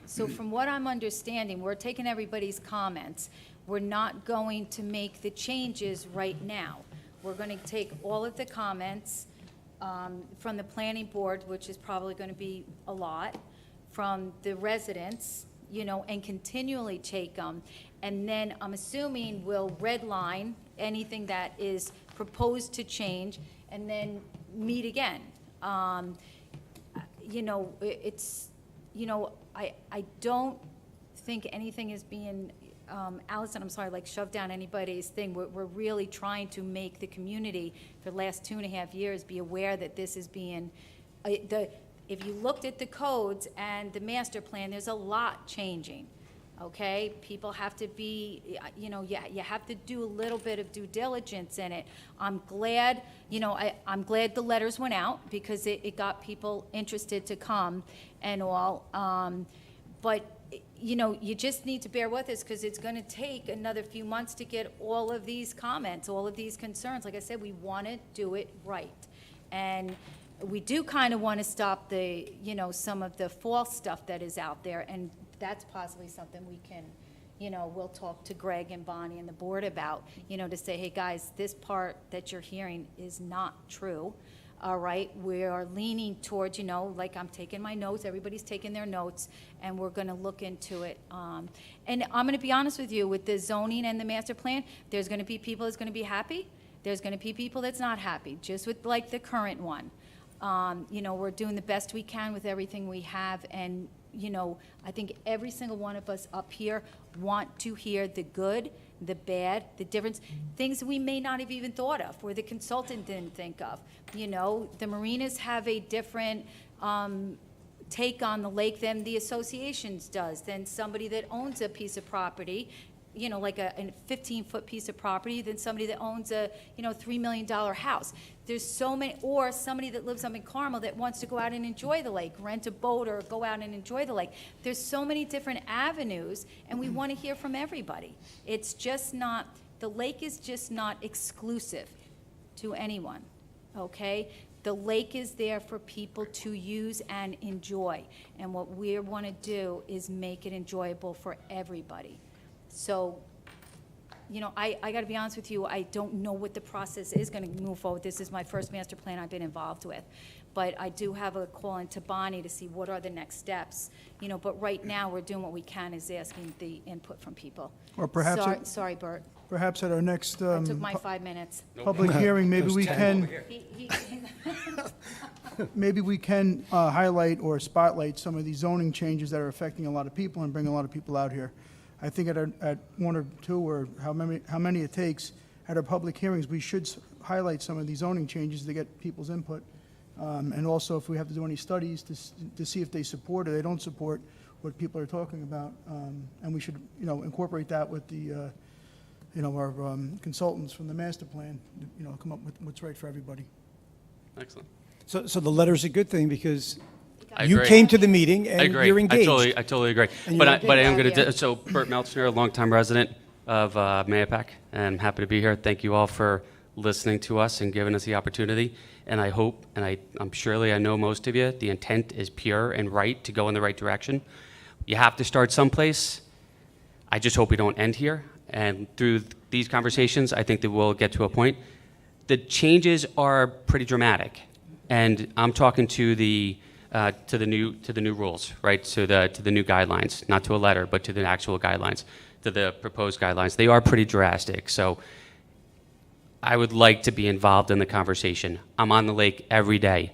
So from what I'm understanding, we're taking everybody's comments. We're not going to make the changes right now. We're going to take all of the comments from the planning board, which is probably going to be a lot, from the residents, and continually take them. And then I'm assuming we'll redline anything that is proposed to change and then meet again. I don't think anything is being Allison, I'm sorry, like shove down anybody's thing. We're really trying to make the community for the last 2.5 years be aware that this is being, if you looked at the codes and the master plan, there's a lot changing, okay? People have to be, you have to do a little bit of due diligence in it. I'm glad, I'm glad the letters went out because it got people interested to come and all. But you just need to bear with us because it's going to take another few months to get all of these comments, all of these concerns. Like I said, we want to do it right. And we do kind of want to stop the, some of the false stuff that is out there. And that's possibly something we can, we'll talk to Greg and Bonnie and the board about, to say, hey, guys, this part that you're hearing is not true. All right, we are leaning towards, like I'm taking my notes, everybody's taking their notes, and we're gonna look into it. And I'm gonna be honest with you, with the zoning and the master plan, there's gonna be people that's gonna be happy, there's gonna be people that's not happy, just with like the current one. We're doing the best we can with everything we have, and, I think every single one of us up here want to hear the good, the bad, the difference, things we may not have even thought of, or the consultant didn't think of. The marinas have a different take on the lake than the associations does, than somebody that owns a piece of property, like a 15-foot piece of property, than somebody that owns a, $3 million house. There's so many, or somebody that lives up in Carmel that wants to go out and enjoy the lake, rent a boat or go out and enjoy the lake. There's so many different avenues, and we want to hear from everybody. It's just not, the lake is just not exclusive to anyone, okay? The lake is there for people to use and enjoy, and what we want to do is make it enjoyable for everybody. So, I got to be honest with you, I don't know what the process is going to move forward. This is my first master plan I've been involved with. But I do have a call into Bonnie to see what are the next steps. But right now, we're doing what we can, is asking the input from people. Or perhaps Sorry, Bert. Perhaps at our next I took my 5 minutes. public hearing, maybe we can, He- maybe we can highlight or spotlight some of these zoning changes that are affecting a lot of people and bring a lot of people out here. I think at one or two, or how many it takes, at our public hearings, we should highlight some of these zoning changes to get people's input. And also, if we have to do any studies to see if they support or they don't support what people are talking about. And we should, incorporate that with the, our consultants from the master plan, come up with what's right for everybody. Excellent. So the letter's a good thing because I you agree. came to the meeting I and agree. you're engaged. I totally agree. And But you're I am engaged. going to, so Bert Melchner, a longtime resident of Mayapack, and I'm happy to be here. Thank you all for listening to us and giving us the opportunity. And I hope, and I'm surely I know most of you, the intent is pure and right to go in the right direction. You have to start someplace. I just hope we don't end here. And through these conversations, I think that we'll get to a point. The changes are pretty dramatic, and I'm talking to the new rules, right? To the new guidelines, not to a letter, but to the actual guidelines, to the proposed guidelines. They are pretty drastic. So I would like to be involved in the conversation. I'm on the lake every day.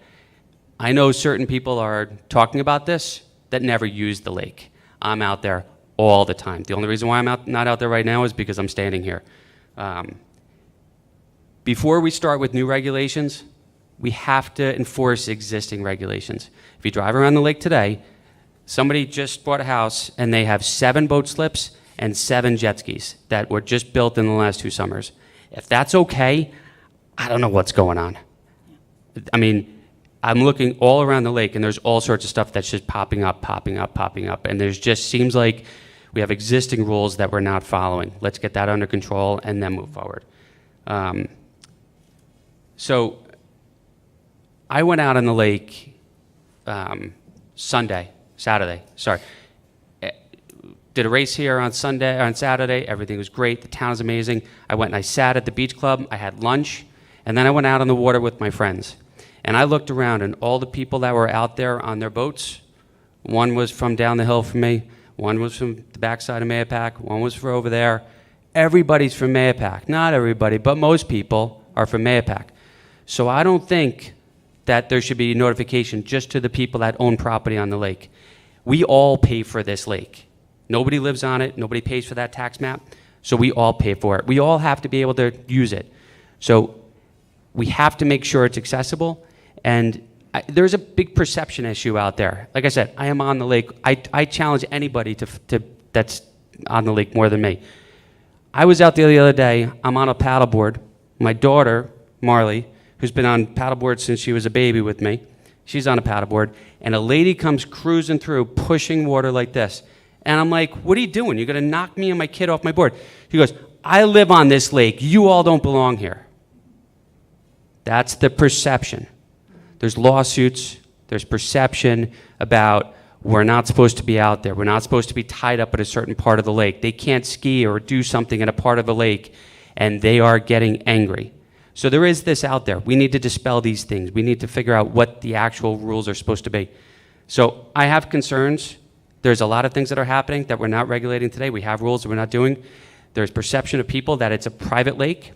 I know certain people are talking about this that never use the lake. I'm out there all the time. The only reason why I'm not out there right now is because I'm standing here. Before we start with new regulations, we have to enforce existing regulations. If you drive around the lake today, somebody just bought a house and they have 7 boat slips and 7 jet skis that were just built in the last 2 summers. If that's okay, I don't know what's going on. I mean, I'm looking all around the lake and there's all sorts of stuff that's just popping up. And there's just seems like we have existing rules that we're not following. Let's get that under control and then move forward. So I went out on the lake Saturday. Did a race here on Saturday. Everything was great. The town is amazing. I went and I sat at the beach club. I had lunch, and then I went out on the water with my friends. And I looked around, and all the people that were out there on their boats, one was from down the hill from me, one was from the backside of Mayapack, one was from over there. Everybody's from Mayapack. Not everybody, but most people are from Mayapack. So I don't think that there should be notification just to the people that own property on the lake. We all pay for this lake. Nobody lives on it. Nobody pays for that tax map. So we all pay for it. We all have to be able to use it. So we have to make sure it's accessible. And there's a big perception issue out there. Like I said, I am on the lake. I challenge anybody that's on the lake more than me. I was out there the other day. I'm on a paddleboard. My daughter, Marley, who's been on paddleboard since she was a baby with me, she's on a paddleboard, and a lady comes cruising through, pushing water like this. And I'm like, what are you doing? You're going to knock me and my kid off my board. He goes, I live on this lake. You all don't belong here. That's the perception. There's lawsuits. There's perception about we're not supposed to be out there. We're not supposed to be tied up at a certain part of the lake. They can't ski or do something in a part of the lake, and they are getting angry. So there is this out there. We need to dispel these things. We need to figure out what the actual rules are supposed to be. So I have concerns. There's a lot of things that are happening that we're not regulating today. We have rules that we're not doing. There's perception of people that it's a private lake.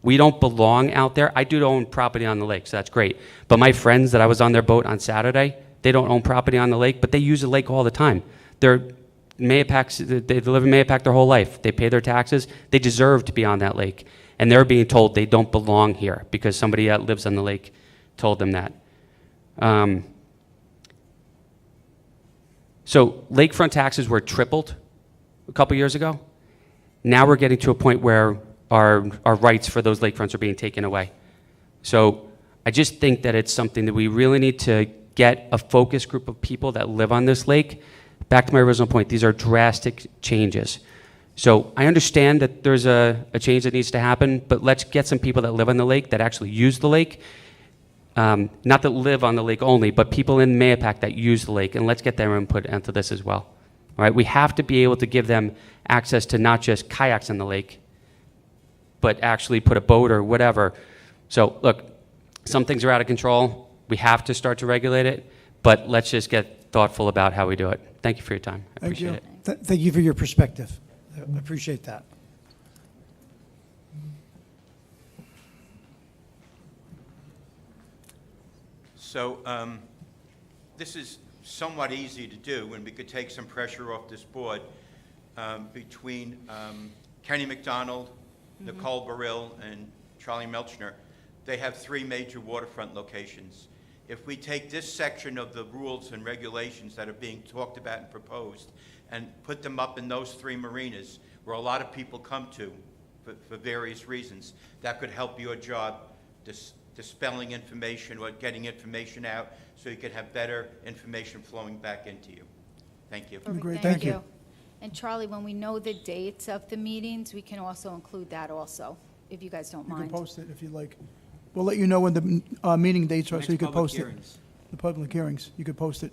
We don't belong out there. I do own property on the lake, so that's great. But my friends that I was on their boat on Saturday, they don't own property on the lake, but they use the lake all the time. They're Mayapack, they live in Mayapack their whole life. They pay their taxes. They deserve to be on that lake. And they're being told they don't belong here because somebody that lives on the lake told them that. So lakefront taxes were tripled a couple years ago. Now we're getting to a point where our rights for those lakefronts are being taken away. So I just think that it's something that we really need to get a focus group of people that live on this lake. Back to my original point, these are drastic changes. So I understand that there's a change that needs to happen, but let's get some people that live on the lake, that actually use the lake. Not that live on the lake only, but people in Mayapack that use the lake, and let's get their input into this as well. All right, we have to be able to give them access to not just kayaks in the lake, but actually put a boat or whatever. So look, some things are out of control. We have to start to regulate it, but let's just get thoughtful about how we do it. Thank you for your time. I Thank you. appreciate it. Thank you for your perspective. I appreciate that. So this is somewhat easy to do, and we could take some pressure off this board between Kenny McDonald, Nicole Baril, and Charlie Melchner. They have 3 major waterfront locations. If we take this section of the rules and regulations that are being talked about and proposed and put them up in those 3 marinas where a lot of people come to for various reasons, that could help your job dispelling information or getting information out so you could have better information flowing back into you. Thank you. Perfect, Great, thank you. And Charlie, when we know the dates of the meetings, we can also include that also, if you guys don't You can mind. post it if you'd like. We'll let you know when the meeting dates are, so you can Next public post it. hearings. The public hearings, you could post it.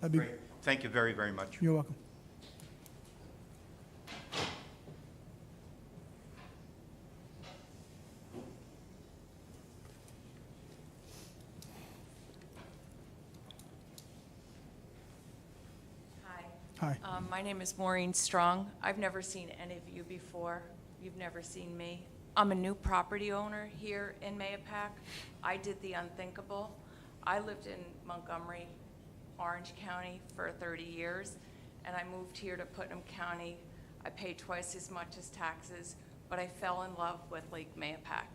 That'd be, Great. Thank you very, very much. you're welcome. Hi. Hi. My name is Maureen Strong. I've never seen any of you before. You've never seen me. I'm a new property owner here in Mayapack. I did the unthinkable. I lived in Montgomery, Orange County for 30 years, and I moved here to Putnam County. I paid twice as much as taxes, but I fell in love with Lake Mayapack.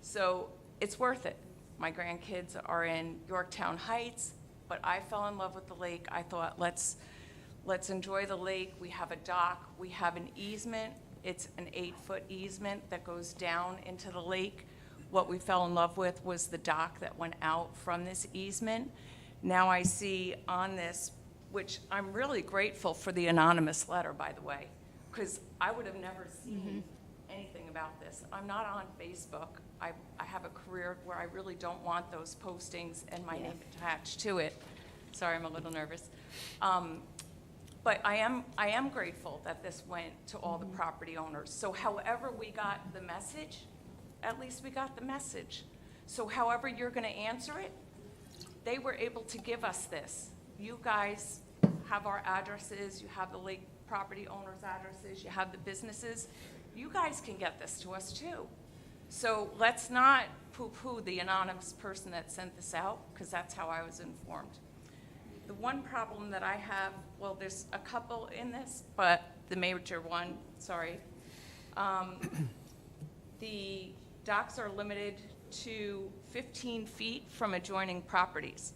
So it's worth it. My grandkids are in Yorktown Heights, but I fell in love with the lake. I thought, let's enjoy the lake. We have a dock. We have an easement. It's an 8-foot easement that goes down into the lake. What we fell in love with was the dock that went out from this easement. Now I see on this, which I'm really grateful for the anonymous letter, by the way, because I would have never seen anything about this. I'm not on Facebook. I have a career where I really don't want those postings and my name attached to it. Sorry, I'm a little nervous. But I am grateful that this went to all the property owners. So however we got the message, at least we got the message. So however you're going to answer it, they were able to give us this. You guys have our addresses, you have the lake property owners' addresses, you have the businesses. You guys can get this to us too. So let's not poo-poo the anonymous person that sent this out, because that's how I was informed. The one problem that I have, well, there's a couple in this, but the major one, sorry. The docks are limited to 15 feet from adjoining properties.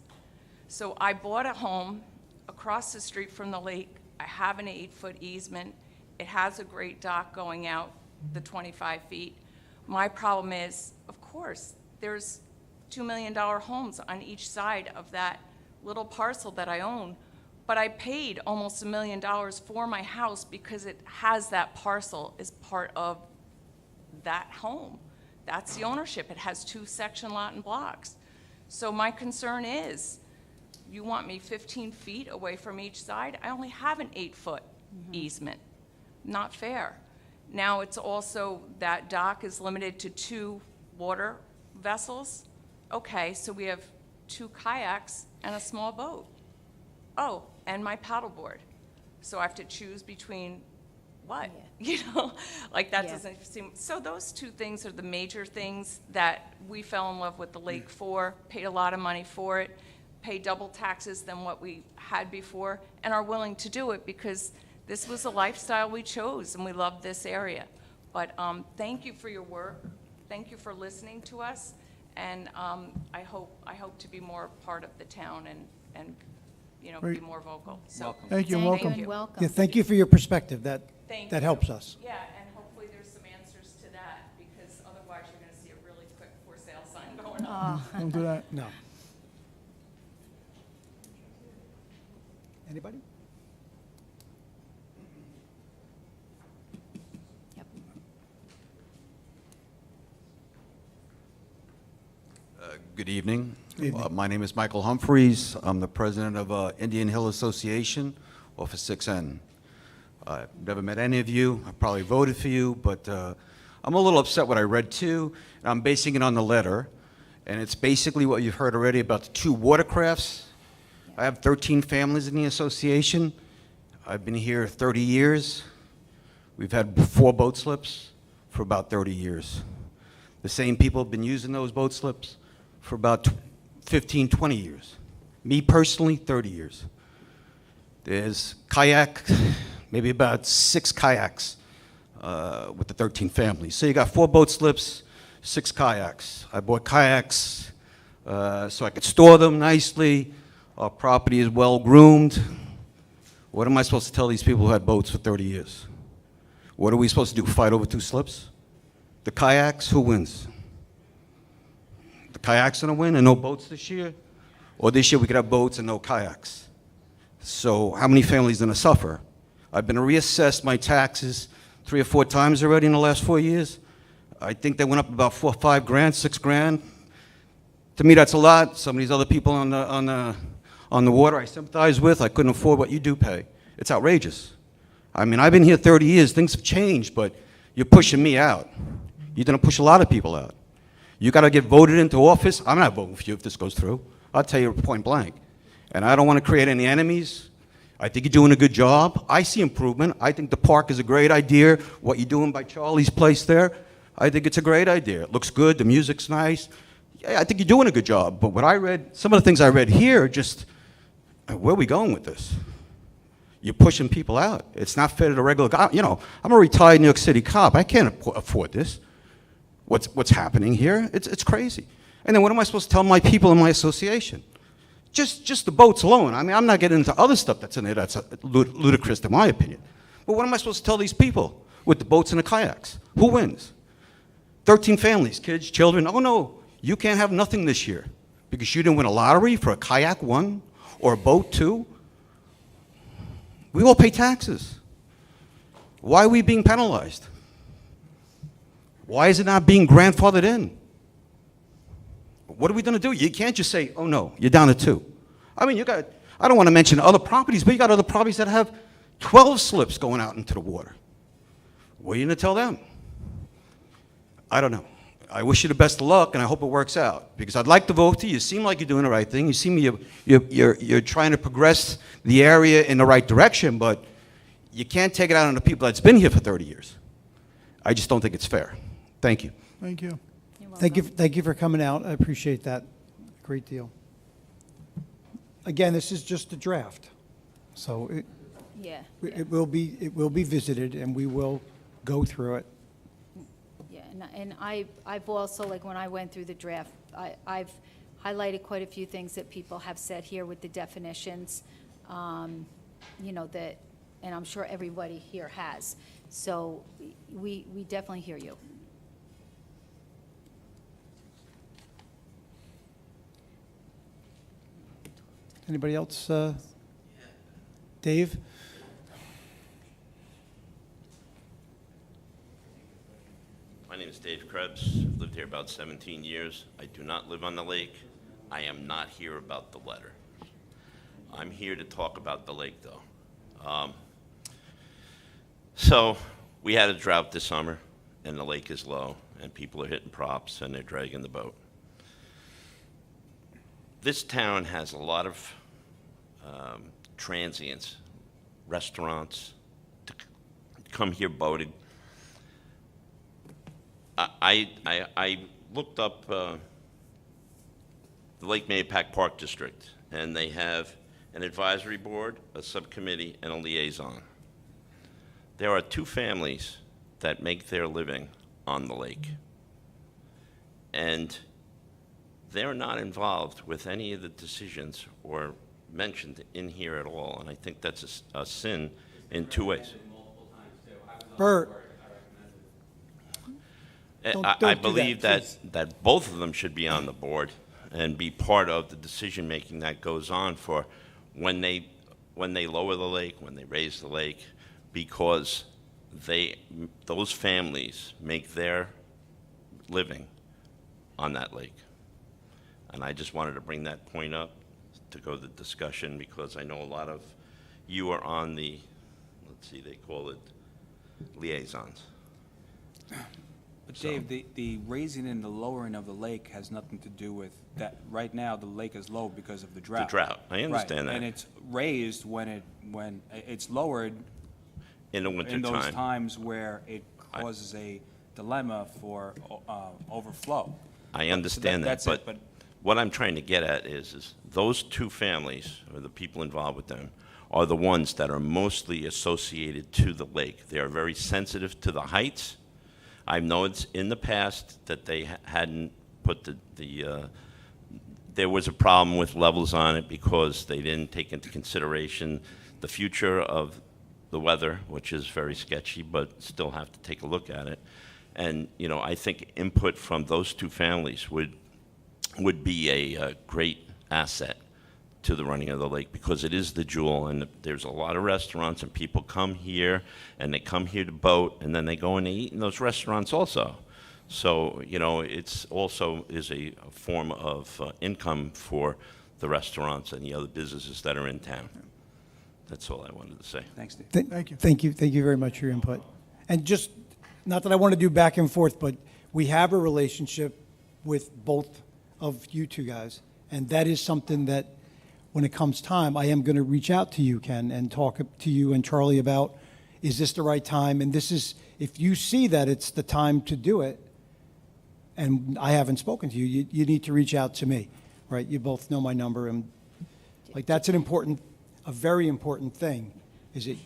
So I bought a home across the street from the lake. I have an 8-foot easement. It has a great dock going out the 25 feet. My problem is, of course, there's $2 million homes on each side of that little parcel that I own, but I paid almost $1 million for my house because it has that parcel as part of that home. That's the ownership. It has 2 section lot and blocks. So my concern is, you want me 15 feet away from each side? I only have an 8-foot easement. Not fair. Now it's also, that dock is limited to 2 water vessels. Okay, so we have 2 kayaks and a small boat. Oh, and my paddleboard. So I have to choose between what? You know, like that Yeah. doesn't seem, so those 2 things are the major things that we fell in love with the lake for, paid a lot of money for it, pay double taxes than what we had before, and are willing to do it because this was a lifestyle we chose and we love this area. But thank you for your work. Thank you for listening to us. And I hope to be more part of the town and you know, be Great. more vocal. So, Welcome. Thank you, and Thank you welcome. and welcome. Yeah, thank you for your perspective. That Thank that you. helps us. Yeah, and hopefully there's some answers to that because otherwise you're going to see a really quick for sale sign going on. Don't do that. No. Anybody? Yep. Good evening. Evening. My name is Michael Humphreys. I'm the president of Indian Hill Association, Office 6N. I've never met any of you. I probably voted for you, but I'm a little upset what I read too. And I'm basing it on the letter, and it's basically what you've heard already about the 2 watercrafts. I have 13 families in the association. I've been here 30 years. We've had 4 boat slips for about 30 years. The same people have been using those boat slips for about 15, 20 years. Me personally, 30 years. There's kayak, maybe about 6 kayaks with the 13 families. So you got 4 boat slips, 6 kayaks. I bought kayaks so I could store them nicely. Our property is well groomed. What am I supposed to tell these people who had boats for 30 years? What are we supposed to do, fight over 2 slips? The kayaks, who wins? The kayaks gonna win and no boats this year? Or this year we could have boats and no kayaks? So how many families gonna suffer? I've been reassessed my taxes 3 or 4 times already in the last 4 years. I think they went up about 4 or 5 grand, 6 grand. To me, that's a lot. Some of these other people on the water I sympathize with, I couldn't afford what you do pay. It's outrageous. I mean, I've been here 30 years, things have changed, but you're pushing me out. You're gonna push a lot of people out. You gotta get voted into office. I'm not voting for you if this goes through. I'll tell you point blank. And I don't wanna create any enemies. I think you're doing a good job. I see improvement. I think the park is a great idea. What you're doing by Charlie's place there, I think it's a great idea. It looks good, the music's nice. Yeah, I think you're doing a good job. But what I read, some of the things I read here, just, where are we going with this? You're pushing people out. It's not fair to the regular guy. You know, I'm a retired New York City cop. I can't afford this. What's happening here? It's crazy. And then what am I supposed to tell my people in my association? Just the boats alone. I mean, I'm not getting into other stuff that's in there that's ludicrous in my opinion. But what am I supposed to tell these people with the boats and the kayaks? Who wins? 13 families, kids, children. Oh no, you can't have nothing this year because you didn't win a lottery for a kayak 1 or a boat 2. We all pay taxes. Why are we being penalized? Why is it not being grandfathered in? What are we going to do? You can't just say, oh no, you're down to 2. I mean, I don't want to mention other properties, but you got other properties that have 12 slips going out into the water. What are you going to tell them? I don't know. I wish you the best of luck, and I hope it works out, because I'd like to vote for you. You seem like you're doing the right thing. You seem you're trying to progress the area in the right direction, but you can't take it out on the people that's been here for 30 years. I just don't think it's fair. Thank you. Thank you. Thank you for coming out. I appreciate that a great deal. again, this is just a draft. So Yeah. it will be visited, and we will go through it. Yeah, and I've also, like, when I went through the draft, I've highlighted quite a few things that people have said here with the definitions, that, and I'm sure everybody here has. So we definitely hear you. Anybody else? Dave? My name is Dave Krebs. I've lived here about 17 years. I do not live on the lake. I am not here about the letter. I'm here to talk about the lake, though. So we had a drought this summer, and the lake is low, and people are hitting props, and they're dragging the boat. This town has a lot of transients, restaurants, to come here boating. I looked up the Lake Mayapack Park District, and they have an advisory board, a subcommittee, and a liaison. There are 2 families that make their living on the lake, and they're not involved with any of the decisions or mentioned in here at all, and I think that's a sin in 2 ways. Bert? I Don't do believe that, that both of them should be on the board and be part of the decision-making that goes on for when they lower the lake, when they raise the lake, because those families make their living on that lake. And I just wanted to bring that point up to go to the discussion, because I know a lot of you are on the, let's see, they call it liaisons. But Dave, the raising and the lowering of the lake has nothing to do with that. Right now, the lake is low because of the drought. The drought, I understand Right. that. And it's raised when it's lowered In the winter in those time. times where it causes a dilemma for overflow. I understand that, That's it, but what I'm trying to get at is those 2 families, or the people involved with them, are the ones that are mostly associated to the lake. They are very sensitive to the heights. I've noticed in the past that they hadn't put there was a problem with levels on it because they didn't take into consideration the future of the weather, which is very sketchy, but still have to take a look at it. And, I think input from those 2 families would be a great asset to the running of the lake, because it is the jewel, and there's a lot of restaurants, and people come here, and they come here to boat, and then they go and they eat in those restaurants also. So, it's also is a form of income for the restaurants and the other businesses that are in town. That's all I wanted to say. Thanks, Dave. Thank you. Thank you. Thank you very much for your input. And just, not that I want to do back and forth, but we have a relationship with both of you 2 guys. And that is something that, when it comes time, I am going to reach out to you, Ken, and talk to you and Charlie about, is this the right time? And this is, if you see that it's the time to do it, and I haven't spoken to you, you need to reach out to me, right? You both know my number, and like, that's a very important thing, is it?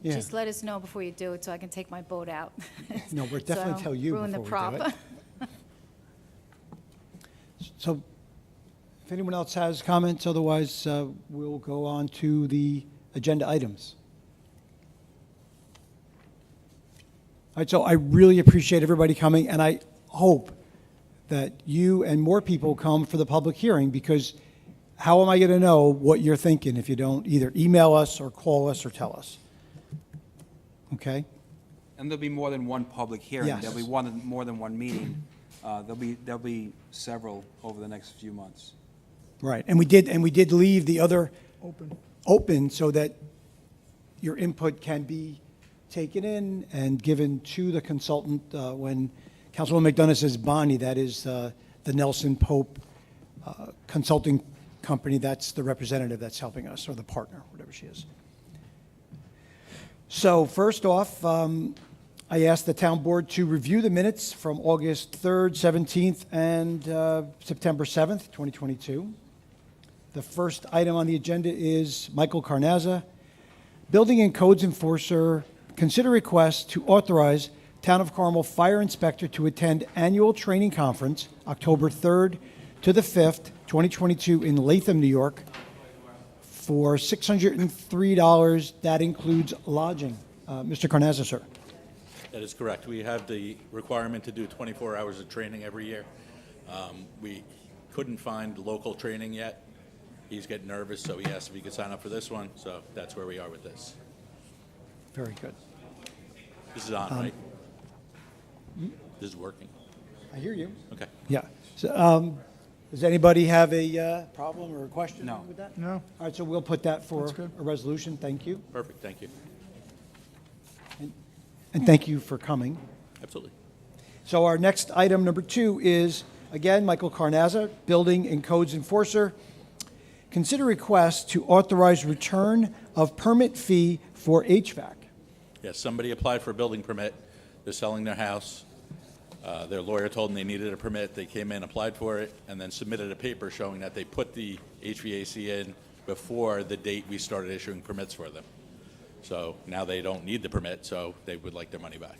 Yeah. Just let us know before you do it so I can take my boat out. No, we'll So I definitely don't tell you ruin the before we do prop. it. So, if anyone else has comments, otherwise, we'll go on to the agenda items. All right, so I really appreciate everybody coming, and I hope that you and more people come for the public hearing, because how am I going to know what you're thinking if you don't either email us or call us or tell us? Okay? And there'll be more than one public hearing. Yes. There'll be more than one meeting. There'll be several over the next few months. Right, and we did leave the other open so that your input can be taken in and given to the consultant. When Councilwoman McDonough says Bonnie, that is the Nelson Pope Consulting Company. That's the representative that's helping us, or the partner, whatever she is. So first off, I asked the town board to review the minutes from August 3rd, 17th, and September 7th, 2022. The first item on the agenda is Michael Carnazza, Building and Codes Enforcer, consider request to authorize Town of Carmel Fire Inspector to attend annual training conference, October 3rd to the 5th, 2022 in Latham, New York, for $603. That includes lodging. Mr. Carnazza, sir. That is correct. We have the requirement to do 24 hours of training every year. We couldn't find local training yet. He's getting nervous, so he asked if he could sign up for this one, so that's where we are with this. Very good. This is on, right? This is working. I hear you. Okay. Yeah. So, does anybody have a problem or a question No. with that? No. All right, so we'll put that for That's good. a resolution. Thank you. Perfect, thank you. And thank you for coming. Absolutely. So our next item, number 2, is, again, Michael Carnazza, Building and Codes Enforcer. Consider request to authorize return of permit fee for HVAC. Yes, somebody applied for a building permit. They're selling their house. Their lawyer told them they needed a permit. They came in, applied for it, and then submitted a paper showing that they put the HVAC in before the date we started issuing permits for them. So now they don't need the permit, so they would like their money back.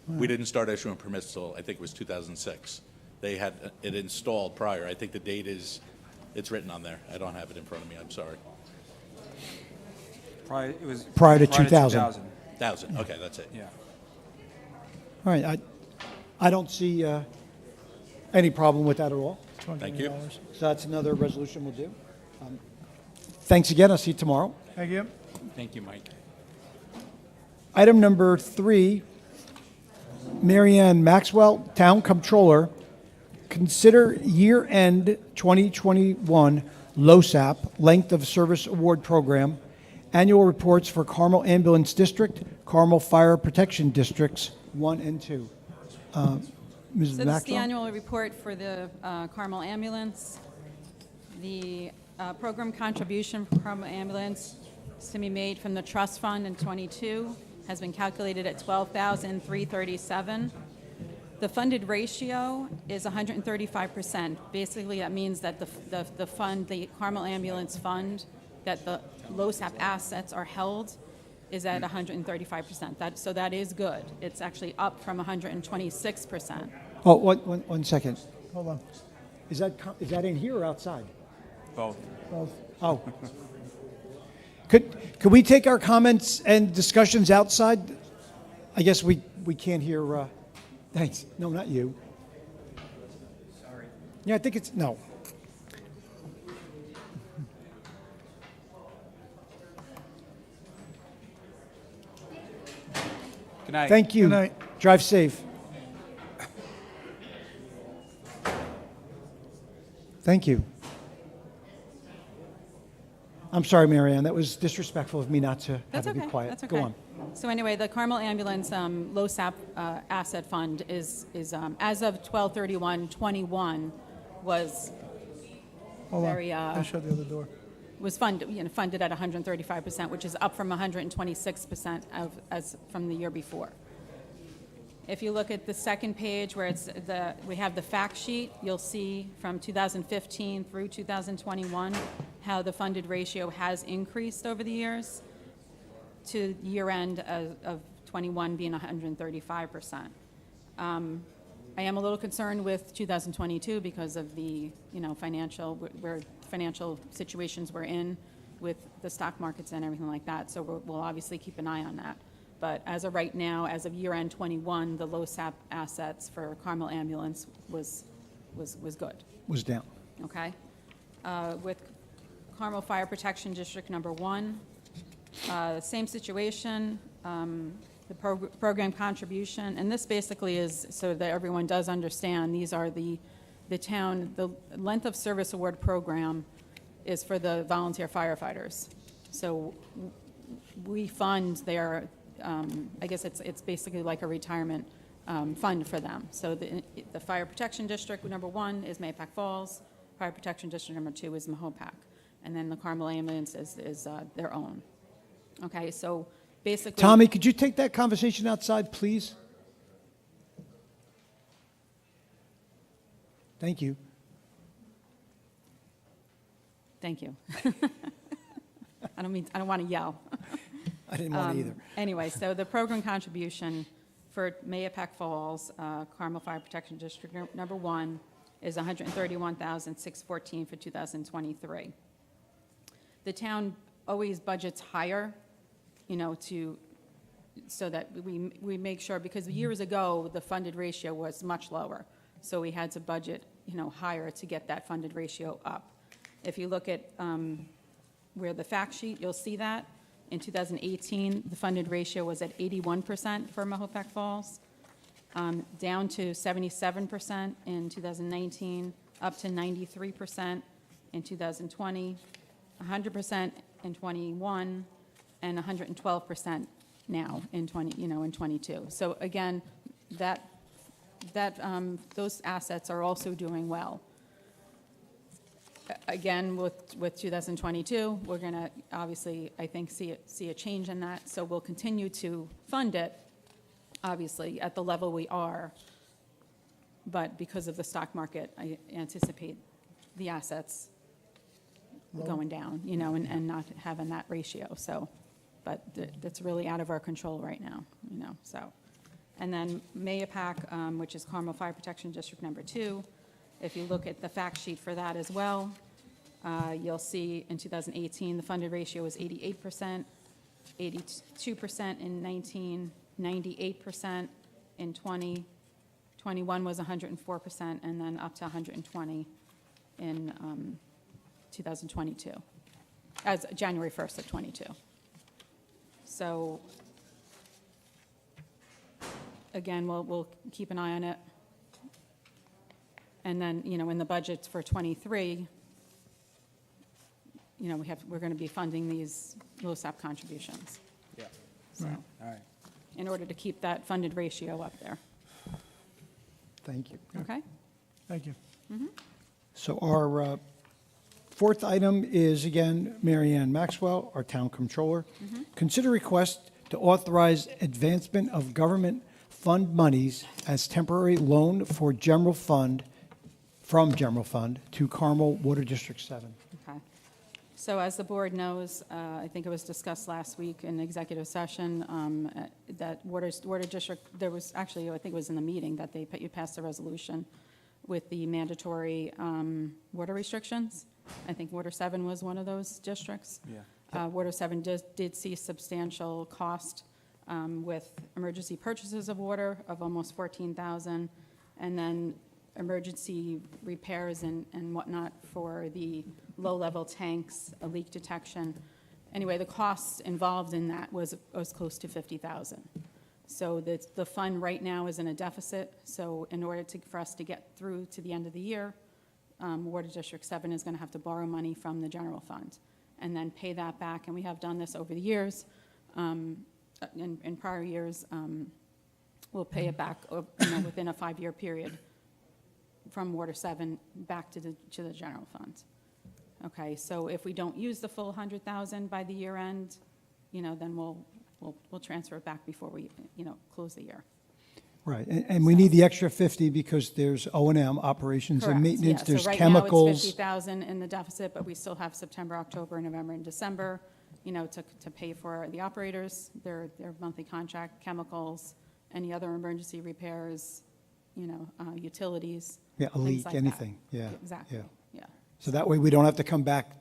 We didn't start issuing permits till, I think it was 2006. They had it installed prior. I think the date is, it's written on there. I don't have it in front of me, I'm sorry. It was Prior to 2000. 1,000, okay, that's it. Yeah. All right, I don't see any problem with that at all. Thank you. So that's another resolution we'll do. Thanks again. I'll see you tomorrow. Thank you. Thank you, Mike. Item number 3, Marianne Maxwell, Town Comptroller. Consider year-end 2021 LoSAP, Length of Service Award Program, annual reports for Carmel Ambulance District, Carmel Fire Protection Districts 1 and 2. Mrs. So this is the Maxwell? annual report for the Carmel Ambulance. The program contribution for Carmel Ambulance is to be made from the trust fund in '22, has been calculated at $12,337. The funded ratio is 135%. Basically, that means that the fund, the Carmel Ambulance Fund, that the LoSAP assets are held, is at 135%. So that is good. It's actually up from 126%. Oh, one second. Hold on. Is that in here or outside? Both. Oh. Could we take our comments and discussions outside? I guess we can't hear, thanks. No, not you. Sorry. Yeah, I think it's, no. Good night. Thank you. Good night. Drive safe. Thank you. I'm sorry, Marianne, that was disrespectful of me not to have That's you be okay. quiet. That's okay. Go on. So anyway, the Carmel Ambulance LoSAP Asset Fund is as of 12/31/21 was Hold on. very I shut the other door. was funded at 135%, which is up from 126% as from the year before. If you look at the second page where we have the fact sheet, you'll see from 2015 through 2021 how the funded ratio has increased over the years to year end of 21 being 135%. I am a little concerned with 2022 because of the financial situations we're in with the stock markets and everything like that. So we'll obviously keep an eye on that. But as of right now, as of year end 21, the LoSAP assets for Carmel Ambulance was good. Was down. Okay. With Carmel Fire Protection District number 1, same situation. The program contribution, and this basically is so that everyone does understand, these are the length of service award program is for the volunteer firefighters. So we fund their, I guess it's basically like a retirement fund for them. So the Fire Protection District number 1 is Mahopac Falls, Fire Protection District number 2 is Mahopac, and then the Carmel Ambulance is their own. Okay, so basically. Tommy, could you take that conversation outside, please? Thank you. Thank you. I don't want to yell. I didn't want to either. Anyway, so the program contribution for Mayapack Falls, Carmel Fire Protection District number 1 is $131,614 for 2023. The town always budgets higher, so that we make sure, because years ago, the funded ratio was much lower. So we had to budget, higher to get that funded ratio up. If you look at where the fact sheet, you'll see that. In 2018, the funded ratio was at 81% for Mahopac Falls, down to 77% in 2019, up to 93% in 2020, 100% in 21, and 112% now in 22. So again, those assets are also doing well. Again, with 2022, we're going to obviously, I think, see a change in that. So we'll continue to fund it, obviously, at the level we are. But because of the stock market, I anticipate the assets going down, and not having that ratio. So, but that's really out of our control right now, so. And then Mayapack, which is Carmel Fire Protection District number 2, if you look at the fact sheet for that as well, you'll see in 2018, the funded ratio was 88%, 82% in 19, 98% in 20, 21 was 104%, and then up to 120 in 2022, as January 1st of 22. So, again, we'll keep an eye on it. And then, in the budget for '23, we're going to be funding these LoSAP contributions. Yeah. So, All right. in order to keep that funded ratio up there. Thank you. Okay? Thank you. So our fourth item is, again, Mary Ann Maxwell, our town controller. Consider request to authorize advancement of government fund monies as temporary loan for general fund, from general fund to Carmel Water District 7. Okay. So as the board knows, I think it was discussed last week in executive session, that Water District, there was actually, I think it was in the meeting, that you passed a resolution with the mandatory water restrictions. I think Water 7 was one of those districts. Yeah. Water 7 did see substantial cost with emergency purchases of water of almost $14,000, and then emergency repairs and whatnot for the low-level tanks, a leak detection. Anyway, the costs involved in that was close to $50,000. So the fund right now is in a deficit. So in order for us to get through to the end of the year, Water District 7 is going to have to borrow money from the general fund and then pay that back. And we have done this over the years. In prior years, we'll pay it back within a 5-year period from Water 7 back to the general fund. Okay, so if we don't use the full $100,000 by the year end, then we'll transfer it back before we close the year. Right, and we need the extra 50 because there's O&M, operations and Correct, maintenance, yeah. there's So chemicals. right now, it's $50,000 in the deficit, but we still have September, October, November, and December, to pay for the operators, their monthly contract, chemicals, any other emergency repairs, utilities. Yeah, a things leak, like that. anything, yeah. Exactly, yeah. yeah. So that way we don't have to come back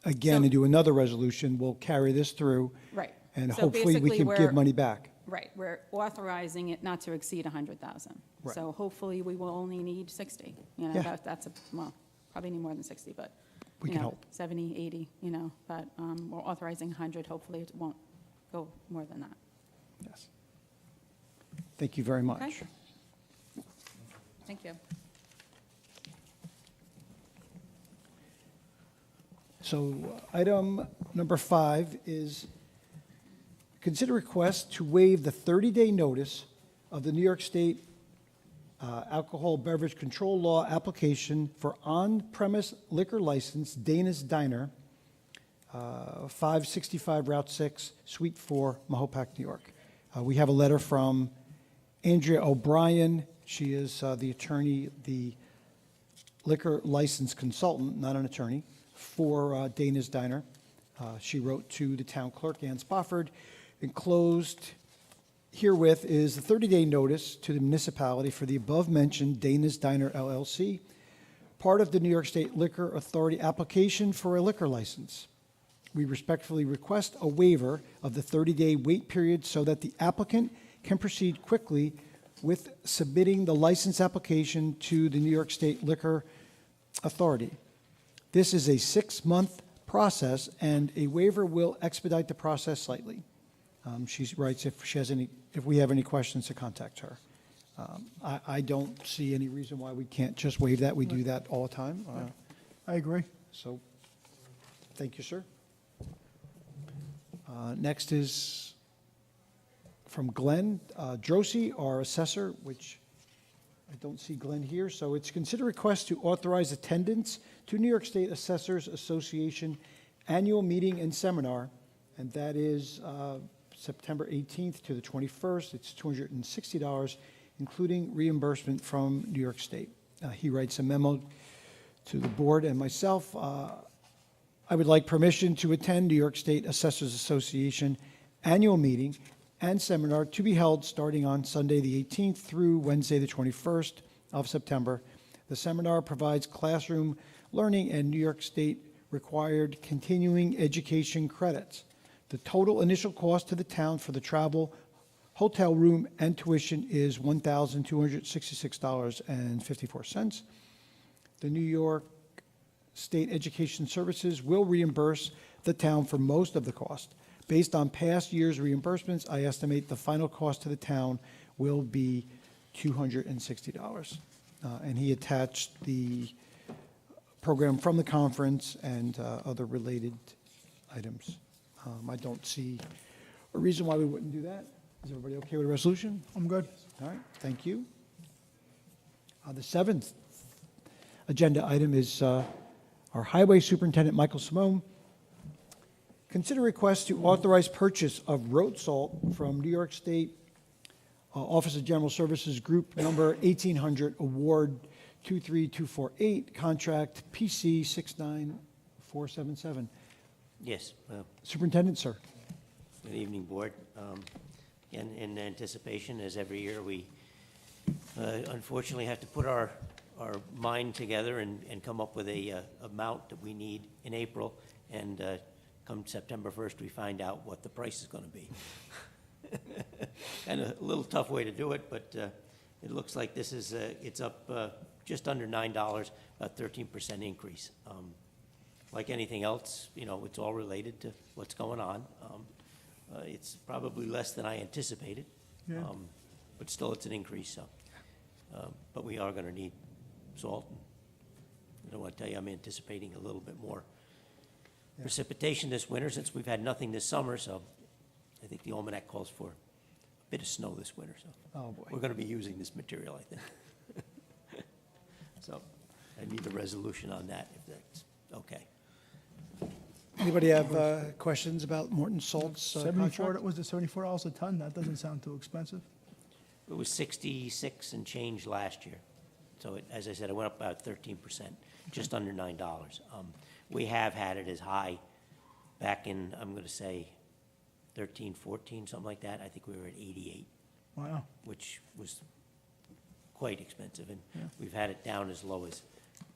again So- and do another resolution. We'll carry this through. Right. And So hopefully we basically can we're- give money back. Right, we're authorizing it not to exceed 100,000. Right. So hopefully we will only need 60. Yeah. That's probably need more than 60, but, We can hope. 70, 80, but we're authorizing 100. Hopefully it won't go more than that. Yes. Thank you very much. Okay. Thank you. So item number 5 is consider request to waive the 30-day notice of the New York State Alcohol Beverage Control Law application for on-premise liquor license Dana's Diner, 565 Route 6, Suite 4, Mahopac, New York. We have a letter from Andrea O'Brien. She is the attorney, the liquor license consultant, not an attorney, for Dana's Diner. She wrote to the town clerk, Ann Spofford. Enclosed herewith is the 30-day notice to the municipality for the above-mentioned Dana's Diner LLC, part of the New York State Liquor Authority application for a liquor license. We respectfully request a waiver of the 30-day wait period so that the applicant can proceed quickly with submitting the license application to the New York State Liquor Authority. This is a 6-month process, and a waiver will expedite the process slightly. She writes if we have any questions, to contact her. I don't see any reason why we can't just waive that. We do that all the time. I agree. So, thank you, sir. Next is from Glenn Drosy, our assessor, which I don't see Glenn here. So it's consider request to authorize attendance to New York State Assessors Association annual meeting and seminar, and that is September 18th to the 21st. It's $260, including reimbursement from New York State. He writes a memo to the board and myself. I would like permission to attend New York State Assessors Association annual meeting and seminar to be held starting on Sunday the 18th through Wednesday the 21st of September. The seminar provides classroom learning and New York State required continuing education credits. The total initial cost to the town for the travel, hotel room, and tuition is $1,266.54. The New York State Education Services will reimburse the town for most of the cost. Based on past years' reimbursements, I estimate the final cost to the town will be $260. And he attached the program from the conference and other related items. I don't see a reason why we wouldn't do that. Is everybody okay with the resolution? I'm good. All right, thank you. The seventh agenda item is our Highway Superintendent, Michael Simone. Consider request to authorize purchase of road salt from New York State Office of General Services Group Number 1800, Award 23248, Contract PC 69477. Yes. Superintendent, sir. Good evening, Board. In anticipation, as every year, we unfortunately have to put our mind together and come up with a amount that we need in April, and come September 1st, we find out what the price is going to be. And a little tough way to do it, but it looks like this is, it's up just under $9, about 13% increase. Like anything else, it's all related to what's going on. It's probably less than I anticipated, Yeah. but still it's an increase, so. But we are going to need salt. I don't want to tell you, I'm anticipating a little bit more precipitation this winter, since we've had nothing this summer, so I think the almanac calls for a bit of snow this winter, so. Oh, boy. We're going to be using this material, I think. So I need a resolution on that, if that's okay. Anybody have questions about Morton Salt's 74, contract? was it $74 a ton? That doesn't sound too expensive. It was 66 and change last year. So as I said, it went up about 13%, just under $9. We have had it as high back in, I'm going to say, 13, 14, something like that. I think we were at 88, Wow. which was quite expensive. And Yeah. we've had it down as low as,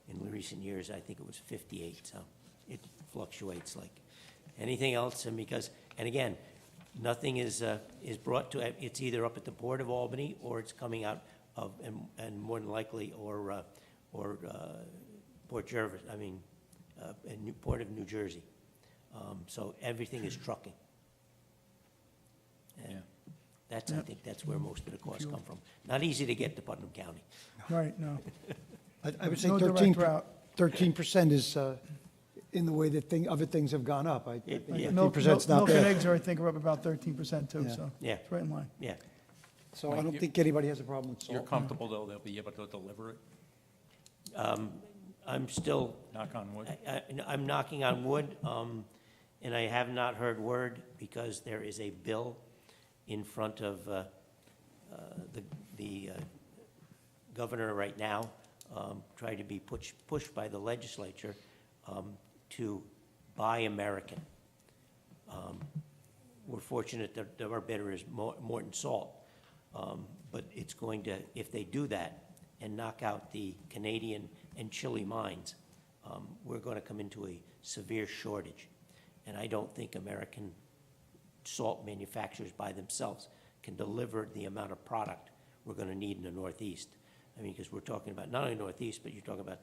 in recent years, I think it was 58. So it fluctuates like anything else. And again, nothing is brought to, it's either up at the Port of Albany or it's coming out of, and more than likely, or Port Jervis, Port of New Jersey. So everything is trucking. And that's, I think that's where most of the costs come from. Not easy to get to Putnam County. Right, no. I would say No direct route. 13% is in the way that other things have gone up. I think Yeah. 13% is not Milk and bad. eggs are, I think, are up about 13% too, Yeah. so. Yeah. It's right in line. Yeah. So I don't think anybody has a problem with You're salt. comfortable, though, they'll be able to deliver it? I'm still, Knock on wood? I'm knocking on wood, and I have not heard word because there is a bill in front of the governor right now, trying to be pushed by the legislature to buy American. We're fortunate that our bidder is Morton Salt. But it's going to, if they do that and knock out the Canadian and Chile mines, we're going to come into a severe shortage. And I don't think American salt manufacturers by themselves can deliver the amount of product we're going to need in the Northeast. I mean, because we're talking about not only Northeast, but you're talking about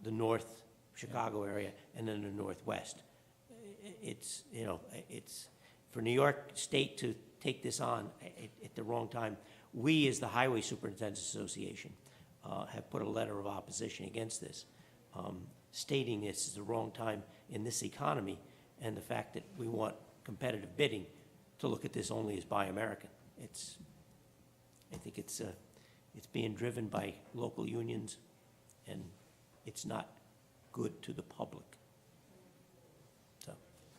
the North Chicago area and then the Northwest. It's, you know, it's, for New York State to take this on at the wrong time, we, as the Highway Superintendents Association, have put a letter of opposition against this, stating this is the wrong time in this economy, and the fact that we want competitive bidding to look at this only as Buy American. I think it's being driven by local unions, and it's not good to the public. So,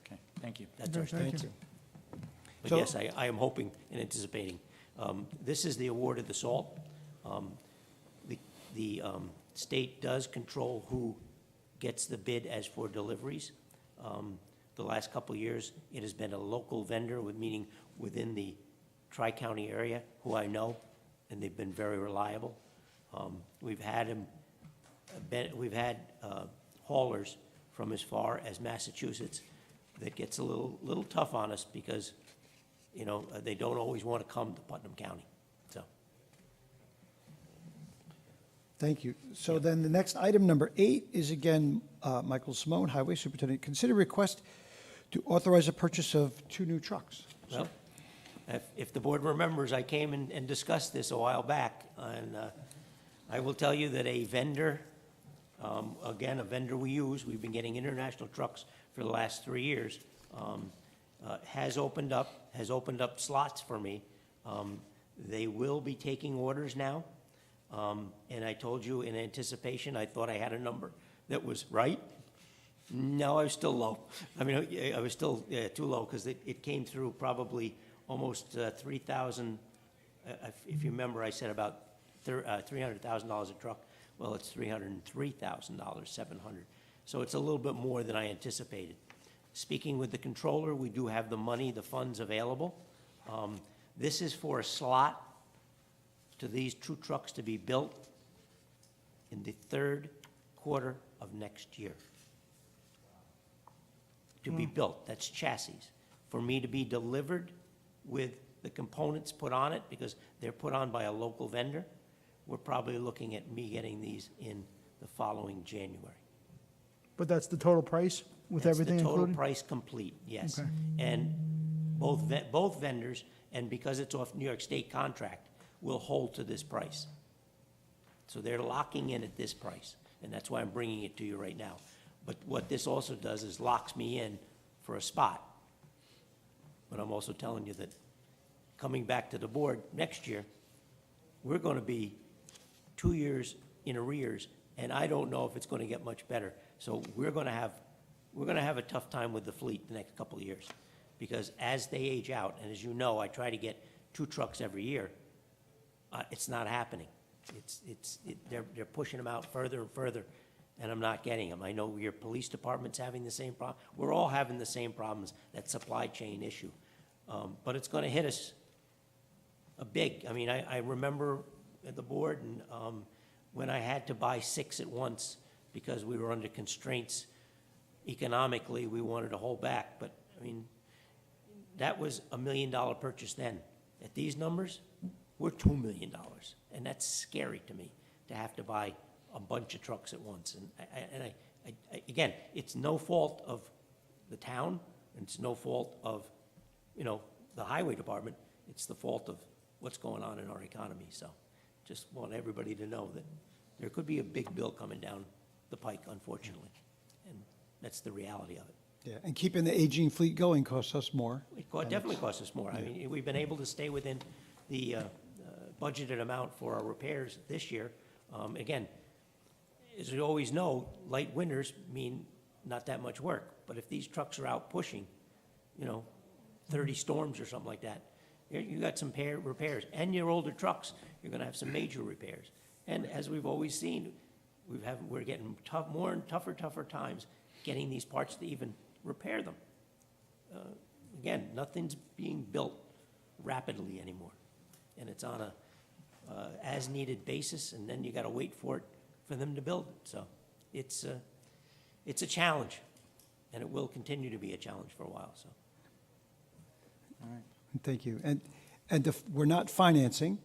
Okay, thank you. that's our Thank stance. you. But So- yes, I am hoping and anticipating. This is the award of the salt. The state does control who gets the bid as for deliveries. The last couple of years, it has been a local vendor, meaning within the Tri-County area, who I know, and they've been very reliable. We've had haulers from as far as Massachusetts that gets a little tough on us because, you know, they don't always want to come to Putnam County, so. Thank you. So then the next item, number 8, is again, Michael Simone, Highway Superintendent. Consider request to authorize a purchase of 2 new trucks. Well, if the board remembers, I came and discussed this a while back, and I will tell you that a vendor, again, a vendor we use, we've been getting international trucks for the last 3 years, has opened up slots for me. They will be taking orders now. And I told you in anticipation, I thought I had a number that was right. No, I was still low. I mean, I was still too low because it came through probably almost 3,000. If you remember, I said about $300,000 a truck. Well, it's $303,000, 700. So it's a little bit more than I anticipated. Speaking with the controller, we do have the money, the funds available. This is for a slot to these 2 trucks to be built in the 3rd quarter of next year. To be built, that's chassis. For me to be delivered with the components put on it, because they're put on by a local vendor, we're probably looking at me getting these in the following January. But that's the total price with everything That's the total included? price complete, yes. Okay. And both vendors, and because it's off New York State contract, will hold to this price. So they're locking in at this price, and that's why I'm bringing it to you right now. But what this also does is locks me in for a spot. But I'm also telling you that coming back to the board next year, we're going to be 2 years in arrears, and I don't know if it's going to get much better. So we're going to have a tough time with the fleet the next couple of years, because as they age out, and as you know, I try to get 2 trucks every year. It's not happening. They're pushing them out further and further, and I'm not getting them. I know your police department's having the same problem. We're all having the same problems, that supply chain issue. But it's going to hit us big. I mean, I remember at the board and when I had to buy 6 at once because we were under constraints economically, we wanted to hold back. But, I mean, that was $1 million purchase then. At these numbers, we're $2 million, and that's scary to me, to have to buy a bunch of trucks at once. And again, it's no fault of the town, and it's no fault of, you know, the highway department. It's the fault of what's going on in our economy. So just want everybody to know that there could be a big bill coming down the pike, unfortunately, and that's the reality of it. Yeah, and keeping the aging fleet going costs us more. It definitely costs us more. I mean, we've been able to stay within the budgeted amount for our repairs this year. Again, as you always know, light winters mean not that much work. But if these trucks are out pushing, 30 storms or something like that, you got some repairs. And your older trucks, you're going to have some major repairs. And as we've always seen, we're getting more and tougher times getting these parts to even repair them. Again, nothing's being built rapidly anymore, and it's on a as-needed basis, and then you got to wait for them to build it. So it's a challenge, and it will continue to be a challenge for a while, so. Thank you. And we're not financing.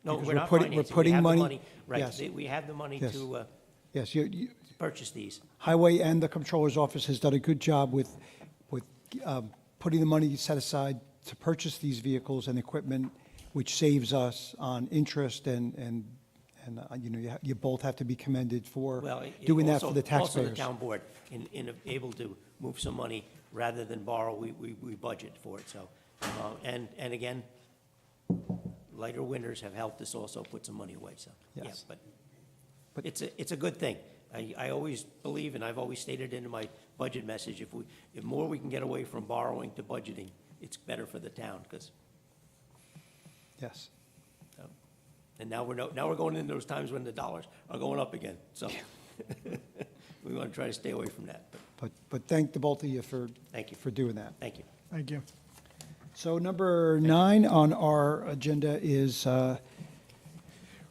No, because we're not putting- financing. We're putting We have the money. Right, Yes. we have the money Yes. to Yes, purchase these. Highway and the Comptroller's Office has done a good job with putting the money set aside to purchase these vehicles and equipment, which saves us on interest and you know, you both have to be commended for Well, doing that for also- the taxpayers. Also the town board, in able to move some money, rather than borrow, we budget for it, so. And again, lighter winters have helped us also put some money away, so. Yeah, Yes. but it's a good thing. I always believe, and I've always stated in my budget message, if more we can get away from borrowing to budgeting, it's better for the town, because, Yes. and now we're going into those times when the dollars are going up again, so. We want to try to stay away from that, But thank the both of you for. Thank you. For doing that. thank you. Thank you. So number 9 on our agenda is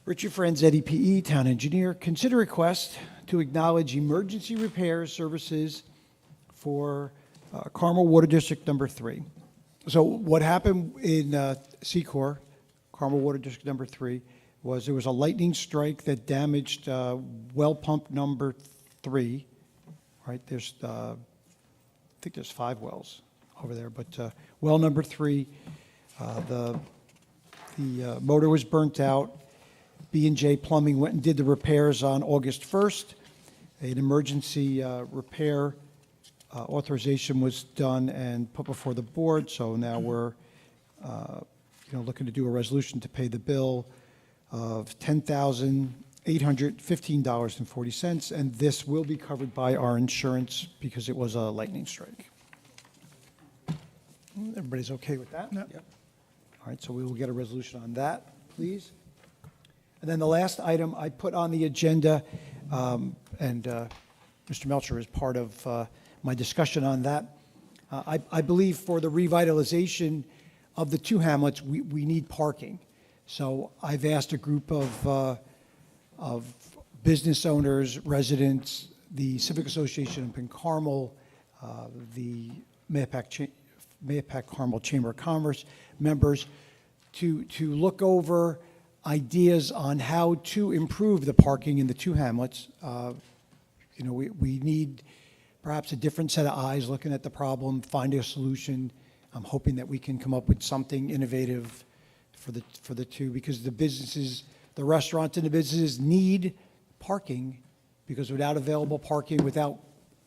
Richard Franz, ZDPE, Town Engineer. Consider request to acknowledge emergency repairs services for Carmel Water District Number 3. So what happened in Secor, Carmel Water District Number 3, was there was a lightning strike that damaged well pump number 3. Right, there's, I think there's 5 wells over there, but well number 3, the motor was burnt out. B&J Plumbing went and did the repairs on August 1st. An emergency repair authorization was done and put before the board, so now we're looking to do a resolution to pay the bill of $10,815.40, and this will be covered by our insurance because it was a lightning strike. Everybody's okay with that? Yep. All right, so we will get a resolution on that, please. And then the last item I put on the agenda, and Mr. Melcher is part of my discussion on that. I believe for the revitalization of the 2 hamlets, we need parking. So I've asked a group of business owners, residents, the Civic Association up in Carmel, the Mayapack Carmel Chamber of Commerce members to look over ideas on how to improve the parking in the 2 hamlets. We need perhaps a different set of eyes looking at the problem, finding a solution. I'm hoping that we can come up with something innovative for the 2, because the businesses, the restaurants and the businesses need parking, because without available parking, without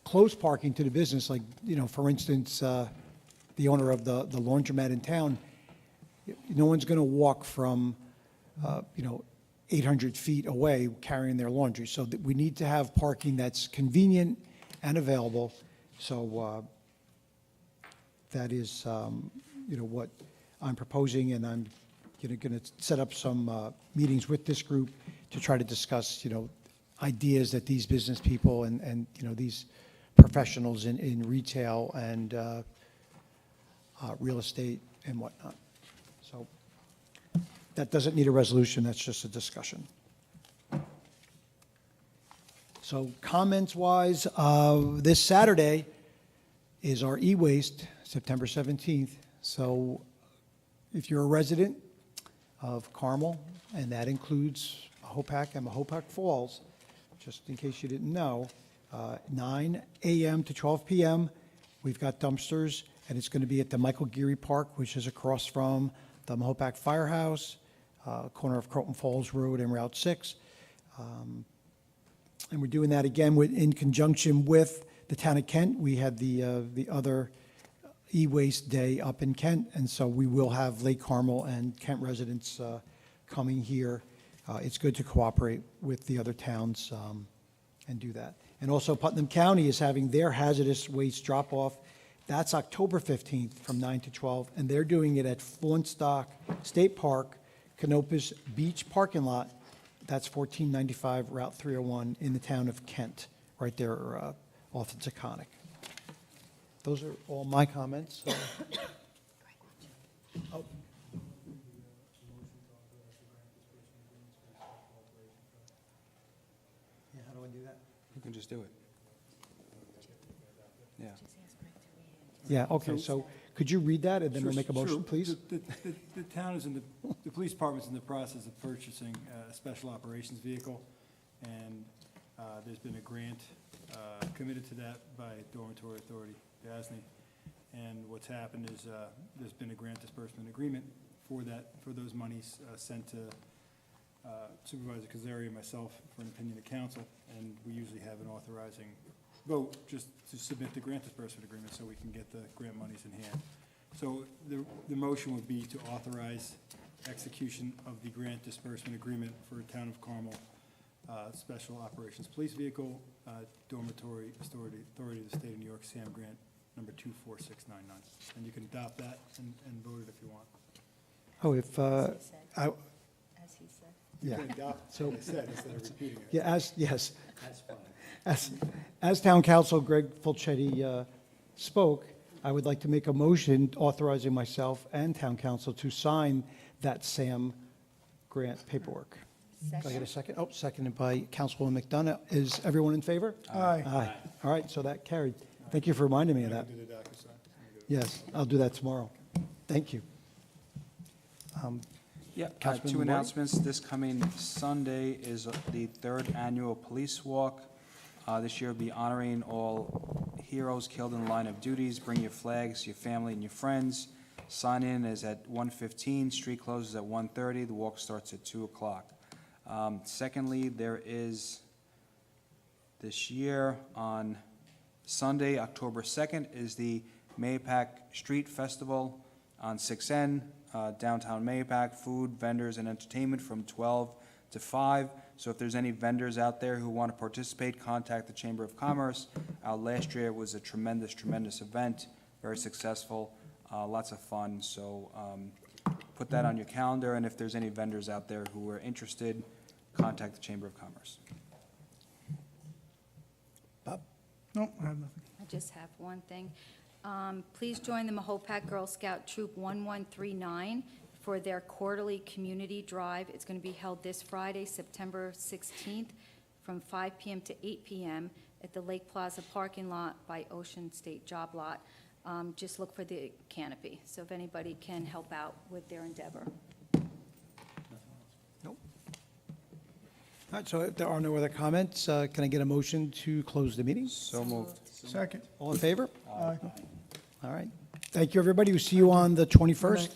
close parking to the business, like, for instance, the owner of the laundromat in town, no one's going to walk from, 800 feet away carrying their laundry. So that we need to have parking that's convenient and available. So that is, what I'm proposing, and I'm going to set up some meetings with this group to try to discuss, ideas that these business people and these professionals in retail and real estate and whatnot. So that doesn't need a resolution, that's just a discussion. So comments-wise, this Saturday is our e-waste, September 17th. So if you're a resident of Carmel, and that includes Mahopac and Mahopac Falls, just in case you didn't know, 9 a.m. to 12 p.m., we've got dumpsters, and it's going to be at the Michael Geary Park, which is across from the Mahopac Firehouse, corner of Croton Falls Road and Route 6. And we're doing that again in conjunction with the town of Kent. We had the other e-waste day up in Kent, and so we will have Lake Carmel and Kent residents coming here. It's good to cooperate with the other towns and do that. And also Putnam County is having their hazardous waste drop-off. That's October 15th from 9 to 12, and they're doing it at Flintstock State Park, Canopus Beach parking lot. That's 1495 Route 301 in the town of Kent, right there off of Taconic. Those are all my comments. Oh. Yeah, how do I do that? You can just do it. Yeah. Yeah, okay, so could you read that, and then we'll Sure, make a motion, sure. please? The town is the police department's in the process of purchasing a special operations vehicle, and there's been a grant committed to that by Dormitory Authority, DASNY. And what's happened is there's been a grant disbursement agreement for those monies sent to Supervisor Kazari and myself for an opinion of council, and we usually have an authorizing vote just to submit the grant disbursement agreement so we can get the grant monies in hand. So the motion would be to authorize execution of the grant disbursement agreement for Town of Carmel Special Operations Police Vehicle, Dormitory Authority of the State of New York, SAM Grant number 24699. And you can adopt that and vote it if you want. Oh, if, I, As he said. You yeah. can adopt So- what I said instead of repeating it. Yeah, yes. That's fine. As Town Council Greg Fulchetti spoke, I would like to make a motion authorizing myself and Town Council to sign that SAM grant paperwork. Can I get a second? Oh, seconded by Councilwoman McDonough. Is everyone in favor? Aye. Aye. All right, so that carried. Thank you for reminding me of that. Do the DocuSign. Yes, I'll do that tomorrow. Thank you. Yeah, Councilman two Lombardi? announcements. This coming Sunday is the third annual police walk. This year we'll be honoring all heroes killed in the line of duties. Bring your flags, your family, and your friends. Sign in is at 1:15, street closes at 1:30, the walk starts at 2 o'clock. Secondly, there is, this year on Sunday, October 2nd, is the Mayapack Street Festival on 6N, downtown Mayapack, food, vendors, and entertainment from 12 to 5. So if there's any vendors out there who want to participate, contact the Chamber of Commerce. Last year it was a tremendous, tremendous event, very successful, lots of fun. So put that on your calendar, and if there's any vendors out there who are interested, contact the Chamber of Commerce. Bob? No, I have nothing. I just have one thing. Please join the Mahopac Girl Scout Troop 1139 for their quarterly community drive. It's going to be held this Friday, September 16th, from 5 p.m. to 8 p.m. at the Lake Plaza parking lot by Ocean State Job Lot. Just look for the canopy, so if anybody can help out with their endeavor. Nope. All right, so if there are no other comments, can I get a motion to close the meeting? So moved. Second. All in favor? Aye. All right. Thank you, everybody. We'll see you on the 21st.